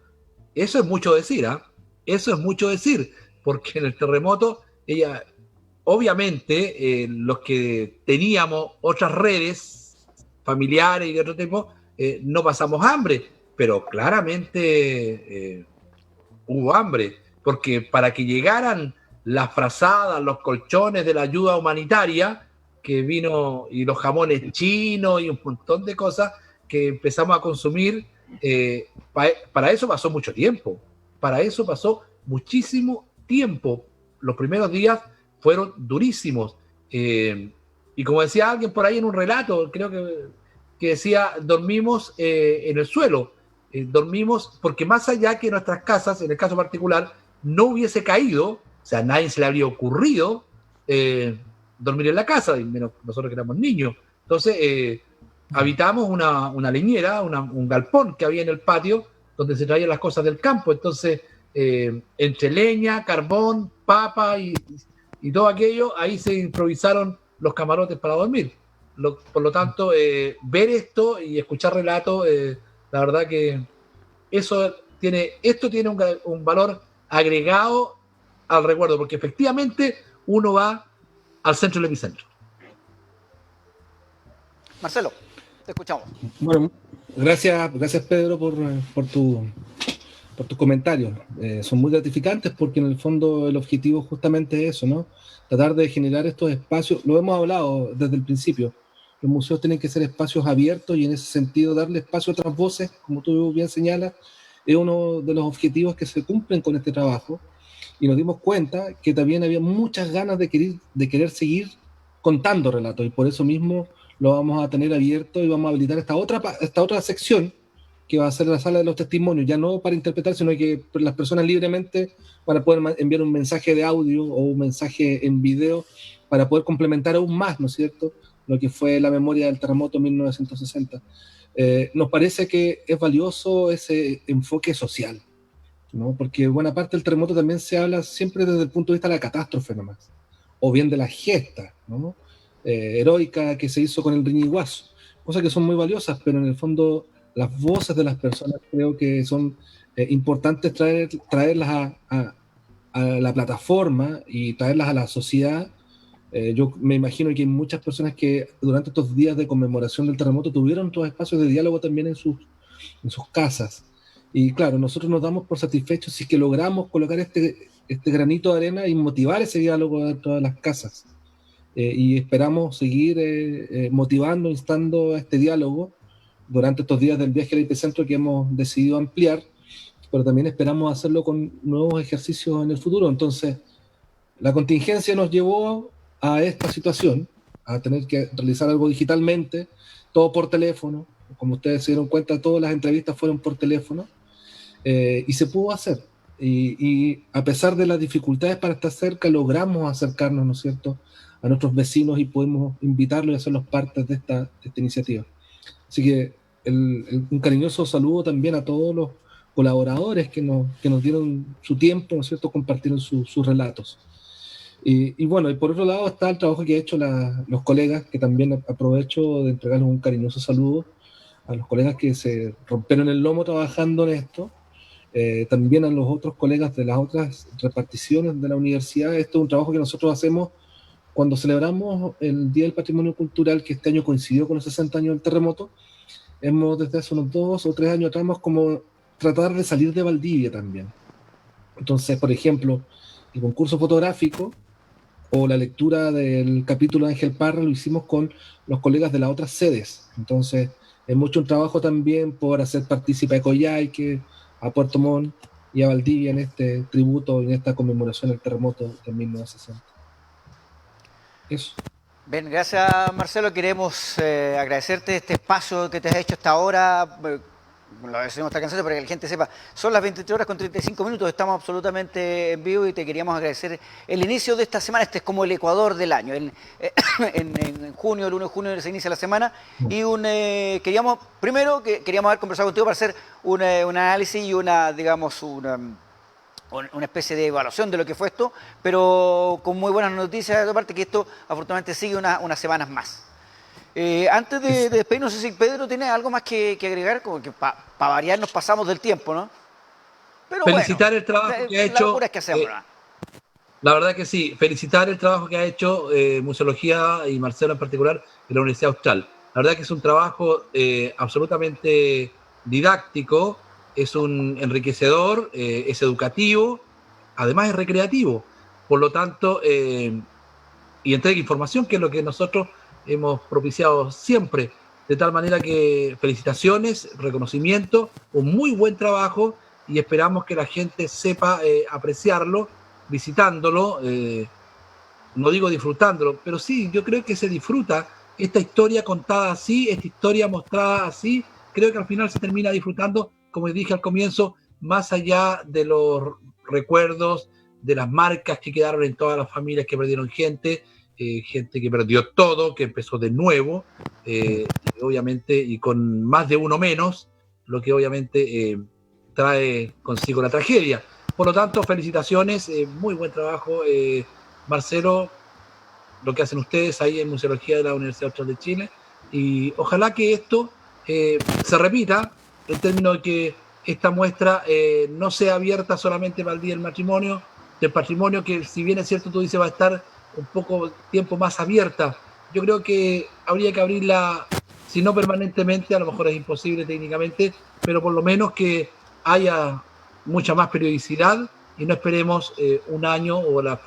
Speaker 3: Eso es mucho decir, ¿ah? Eso es mucho decir, porque en el terremoto, ella, obviamente, los que teníamos otras redes familiares y de otro tipo, no pasamos hambre, pero claramente hubo hambre, porque para que llegaran las frazadas, los colchones de la ayuda humanitaria, que vino, y los jamones chinos y un montón de cosas que empezamos a consumir, para eso pasó mucho tiempo, para eso pasó muchísimo tiempo. Los primeros días fueron durísimos. Y como decía alguien por ahí en un relato, creo que decía, dormimos en el suelo. dormimos, porque más allá que nuestras casas, en el caso particular, no hubiese caído, o sea, a nadie se le habría ocurrido dormir en la casa, y menos nosotros que éramos niños. Entonces, habitamos una leñera, un galpón que había en el patio, donde se traían las cosas del campo. Entonces, entre leña, carbón, papa y todo aquello, ahí se improvisaron los camarotes para dormir. Por lo tanto, ver esto y escuchar relatos, la verdad que esto tiene un valor agregado al recuerdo, porque efectivamente uno va al centro del epicentro.
Speaker 1: Marcelo, te escuchamos.
Speaker 2: Bueno, gracias Pedro por tus comentarios. Son muy gratificantes porque en el fondo el objetivo justamente es eso, ¿no? Tratar de generar estos espacios. Lo hemos hablado desde el principio. Los museos tienen que ser espacios abiertos y en ese sentido darle espacio a otras voces, como tú bien señalas, es uno de los objetivos que se cumplen con este trabajo. Y nos dimos cuenta que también había muchas ganas de querer seguir contando relatos, y por eso mismo lo vamos a tener abierto y vamos a habilitar esta otra sección que va a ser la sala de los testimonios, ya no para interpretar, sino que las personas libremente para poder enviar un mensaje de audio o un mensaje en video para poder complementar aún más, ¿no es cierto?, lo que fue la memoria del terremoto 1960. Nos parece que es valioso ese enfoque social, ¿no? Porque buena parte del terremoto también se habla siempre desde el punto de vista de la catástrofe nomás, o bien de la gesta, ¿no? Heroica que se hizo con el Riñiguazo, cosas que son muy valiosas, pero en el fondo las voces de las personas creo que son importantes traerlas a la plataforma y traerlas a la sociedad. Yo me imagino que hay muchas personas que durante estos días de conmemoración del terremoto tuvieron estos espacios de diálogo también en sus casas. Y claro, nosotros nos damos por satisfechos si es que logramos colocar este granito de arena y motivar ese diálogo dentro de las casas. Y esperamos seguir motivando, instando a este diálogo durante estos días del viaje al epicentro que hemos decidido ampliar, pero también esperamos hacerlo con nuevos ejercicios en el futuro. Entonces, la contingencia nos llevó a esta situación, a tener que realizar algo digitalmente, todo por teléfono. Como ustedes se dieron cuenta, todas las entrevistas fueron por teléfono, y se pudo hacer. Y a pesar de las dificultades para estar cerca, logramos acercarnos, ¿no es cierto?, a nuestros vecinos y podemos invitarlos y hacerlos parte de esta iniciativa. Así que un cariñoso saludo también a todos los colaboradores que nos dieron su tiempo, ¿no es cierto?, compartieron sus relatos. Y bueno, y por otro lado está el trabajo que han hecho los colegas, que también aprovecho de entregarles un cariñoso saludo a los colegas que se rompieron el lomo trabajando en esto, también a los otros colegas de las otras reparticiones de la universidad. Esto es un trabajo que nosotros hacemos cuando celebramos el Día del Patrimonio Cultural, que este año coincidió con los 60 años del terremoto. Hemos desde hace unos 2 o 3 años atrás como tratar de salir de Valdivia también. Entonces, por ejemplo, el concurso fotográfico o la lectura del capítulo de Ángel Parra lo hicimos con los colegas de las otras sedes. Entonces, hemos hecho un trabajo también por hacer partícipe a Coyhaique, a Puerto Montt y a Valdivia en este tributo, en esta conmemoración del terremoto de 1960. Eso.
Speaker 1: Bien, gracias Marcelo. Queremos agradecerte este espacio que te has hecho hasta ahora. Lo decimos esta canción para que la gente sepa. Son las 23 horas con 35 minutos, estamos absolutamente en vivo y te queríamos agradecer el inicio de esta semana. Este es como el Ecuador del año. En junio, el 1 de junio se inicia la semana y queríamos haber conversado contigo para hacer un análisis y una especie de evaluación de lo que fue esto, pero con muy buenas noticias, aparte que esto afortunadamente sigue unas semanas más. Antes de despedir, no sé si Pedro tiene algo más que agregar, como que para variar nos pasamos del tiempo, ¿no? Pero
Speaker 3: felicitar el trabajo que ha hecho.
Speaker 1: Que hacemos, ¿no?
Speaker 3: La verdad que sí, felicitar el trabajo que ha hecho Museología y Marcelo en particular en la Universidad Austral. La verdad que es un trabajo absolutamente didáctico, es un enriquecedor, es educativo, además es recreativo. Por lo tanto, y entrega información, que es lo que nosotros hemos propiciado siempre. De tal manera que felicitaciones, reconocimiento, un muy buen trabajo y esperamos que la gente sepa apreciarlo, visitándolo, no digo disfrutándolo, pero sí, yo creo que se disfruta esta historia contada así, esta historia mostrada así. Creo que al final se termina disfrutando como dije al comienzo, más allá de los recuerdos, de las marcas que quedaron en todas las familias que perdieron gente, gente que perdió todo, que empezó de nuevo, y obviamente, y con más de uno menos, lo que obviamente trae consigo la tragedia. Por lo tanto, felicitaciones, muy buen trabajo, Marcelo, lo que hacen ustedes ahí en Museología de la Universidad Austral de Chile, y ojalá que esto se repita, en términos de que esta muestra no sea abierta solamente para el Día del Patrimonio, que si bien es cierto, tú dices, va a estar un poco tiempo más abierta. Yo creo que habría que abrirla, si no permanentemente, a lo mejor es imposible técnicamente, pero por lo menos que haya mucha más periodicidad y no esperemos un año o la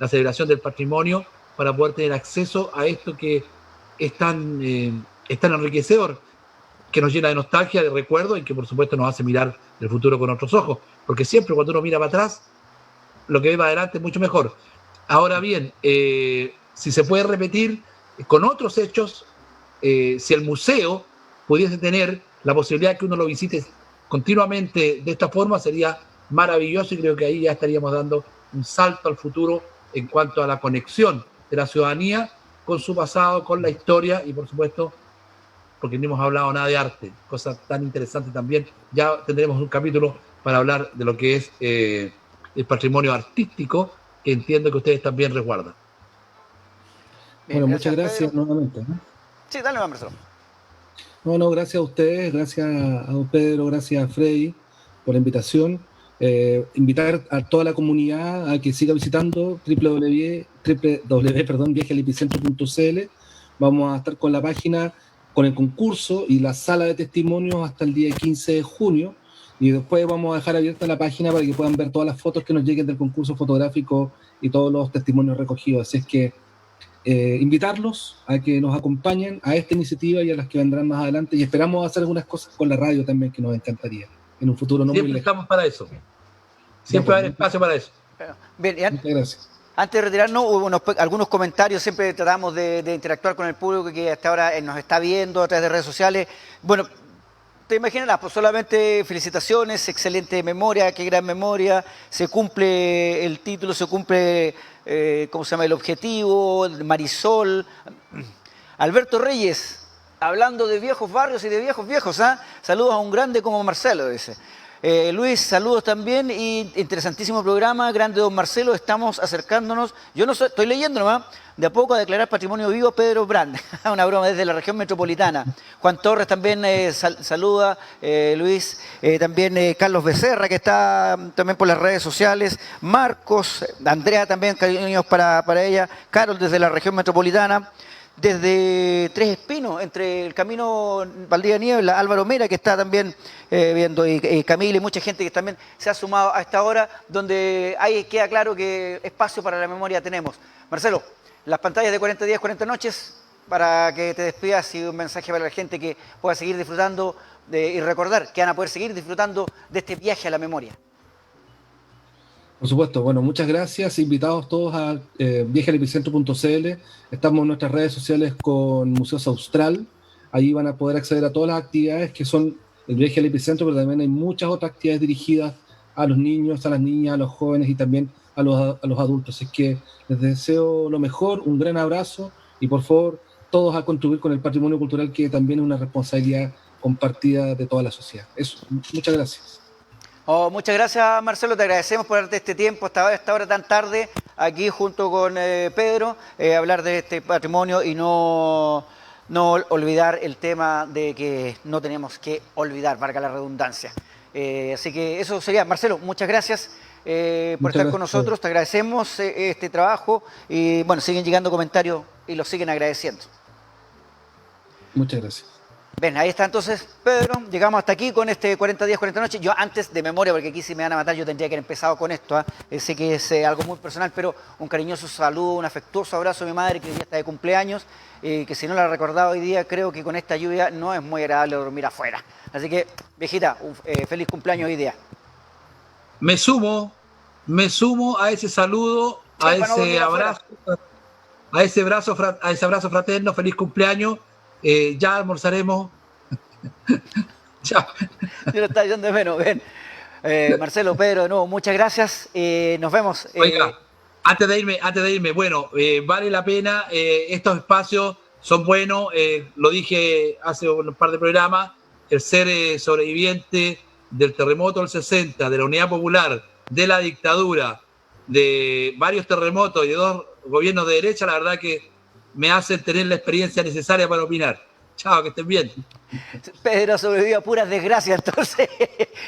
Speaker 3: celebración del patrimonio para poder tener acceso a esto que es tan enriquecedor, que nos llena de nostalgia, de recuerdo y que por supuesto nos hace mirar el futuro con otros ojos, porque siempre cuando uno mira para atrás, lo que ve para adelante es mucho mejor. Ahora bien, si se puede repetir con otros hechos, si el museo pudiese tener la posibilidad de que uno lo visite continuamente de esta forma, sería maravilloso, y creo que ahí ya estaríamos dando un salto al futuro en cuanto a la conexión de la ciudadanía con su pasado, con la historia y por supuesto, porque no hemos hablado nada de arte, cosa tan interesante también. Ya tendremos un capítulo para hablar de lo que es el patrimonio artístico, que entiendo que ustedes también resguardan.
Speaker 2: Bueno, muchas gracias nuevamente, ¿no?
Speaker 1: Sí, dale, Marcelo.
Speaker 2: No, gracias a ustedes, gracias a don Pedro, gracias a Freddy por la invitación. Invitar a toda la comunidad a que siga visitando www.viajealepicentro.cl. Vamos a estar con la página, con el concurso y la sala de testimonios hasta el día 15 de junio. Y después vamos a dejar abierta la página para que puedan ver todas las fotos que nos lleguen del concurso fotográfico y todos los testimonios recogidos. Así es que invitarlos a que nos acompañen a esta iniciativa y a las que vendrán más adelante, y esperamos hacer algunas cosas con la radio también, que nos encantaría en un futuro no
Speaker 3: siempre
Speaker 2: muy lejano.
Speaker 3: Estamos para eso, siempre va a haber espacio para eso.
Speaker 1: Bien,
Speaker 2: muchas gracias.
Speaker 1: Antes de retirarnos, hubo algunos comentarios, siempre tratamos de interactuar con el público que hasta ahora nos está viendo a través de redes sociales. Bueno, te imaginarás, pues solamente felicitaciones, excelente memoria, qué gran memoria, se cumple el título, se cumple, ¿cómo se llama?, el objetivo, Marisol. Alberto Reyes, hablando de viejos barrios y de viejos, ¿ah? Saludos a un grande como Marcelo, dice. Luis, saludos también, y interesantísimo programa, grande don Marcelo, estamos acercándonos, yo no estoy leyendo nomás, de a poco a declarar patrimonio vivo Pedro Brand, una broma desde la región metropolitana. Juan Torres también saluda, Luis, también Carlos Becerra, que está también por las redes sociales, Marcos, Andrea también, cariños para ella, Carol desde la región metropolitana. Desde Tres Espinos, entre el camino Valdivia Niebla, Álvaro Mera, que está también viendo, y Camila, y mucha gente que también se ha sumado a esta hora, donde ahí queda claro que espacio para la memoria tenemos. Marcelo, las pantallas de 40 días, 40 noches, para que te despidas, y un mensaje para la gente que pueda seguir disfrutando y recordar que van a poder seguir disfrutando de este viaje a la memoria.
Speaker 2: Por supuesto, bueno, muchas gracias, invitados todos a viajealepicentro.cl. Estamos en nuestras redes sociales con Museos Austral, ahí van a poder acceder a todas las actividades que son el viaje al epicentro, pero también hay muchas otras actividades dirigidas a los niños, a las niñas, a los jóvenes y también a los adultos. Así que les deseo lo mejor, un gran abrazo, y por favor, todos a contribuir con el patrimonio cultural, que también es una responsabilidad compartida de toda la sociedad. Eso, muchas gracias.
Speaker 1: Muchas gracias, Marcelo, te agradecemos por darte este tiempo, hasta esta hora tan tarde, aquí junto con Pedro, hablar de este patrimonio y no olvidar el tema de que no tenemos que olvidar, valga la redundancia. Así que eso sería. Marcelo, muchas gracias por estar con nosotros, te agradecemos este trabajo, y bueno, siguen llegando comentarios y los siguen agradeciendo.
Speaker 2: Muchas gracias.
Speaker 1: Bien, ahí está entonces, Pedro, llegamos hasta aquí con este 40 días, 40 noches. Yo antes de memoria, porque aquí si me van a matar, yo tendría que haber empezado con esto, sé que es algo muy personal, pero un cariñoso saludo, un afectuoso abrazo a mi madre, que hoy día está de cumpleaños, que si no la he recordado hoy día, creo que con esta lluvia no es muy agradable dormir afuera. Así que, viejita, feliz cumpleaños hoy día.
Speaker 3: Me sumo a ese saludo, a ese abrazo, a ese abrazo fraterno, feliz cumpleaños. Ya almorzaremos Chao.
Speaker 1: Yo lo estaba yendo de menos. Bien. Marcelo, Pedro, de nuevo, muchas gracias. Nos vemos.
Speaker 3: Oiga, antes de irme, bueno, vale la pena, estos espacios son buenos, lo dije hace un par de programas, el ser sobreviviente del terremoto del 60, de la Unidad Popular, de la dictadura, de varios terremotos y de 2 gobiernos de derecha, la verdad que me hacen tener la experiencia necesaria para opinar. Chao, que estén bien.
Speaker 1: Pedro sobrevivió a puras desgracias, entonces.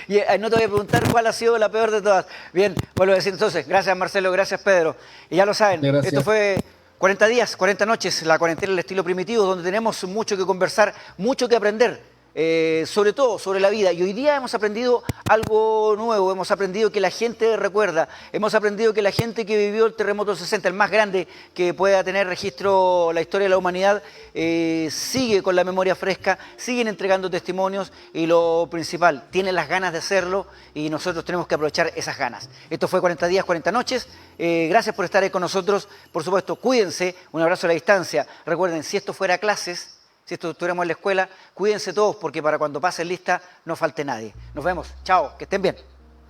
Speaker 1: Y no te voy a preguntar cuál ha sido la peor de todas. Bien, vuelvo a decir entonces, gracias Marcelo, gracias Pedro. Y ya lo saben,
Speaker 2: Gracias.
Speaker 1: esto fue 40 días, 40 noches, la cuarentena al estilo primitivo, donde tenemos mucho que conversar, mucho que aprender. Sobre todo sobre la vida. Y hoy día hemos aprendido algo nuevo, hemos aprendido que la gente recuerda, hemos aprendido que la gente que vivió el terremoto del 60, el más grande que pueda tener registro la historia de la humanidad, sigue con la memoria fresca, siguen entregando testimonios y lo principal, tienen las ganas de hacerlo y nosotros tenemos que aprovechar esas ganas. Esto fue 40 días, 40 noches. Gracias por estar ahí con nosotros. Por supuesto, cuídense, un abrazo a la distancia. Recuerden, si esto fuera clases, si estuviéramos en la escuela, cuídense todos porque para cuando pasen lista no falte nadie. Nos vemos. Chao, que estén bien.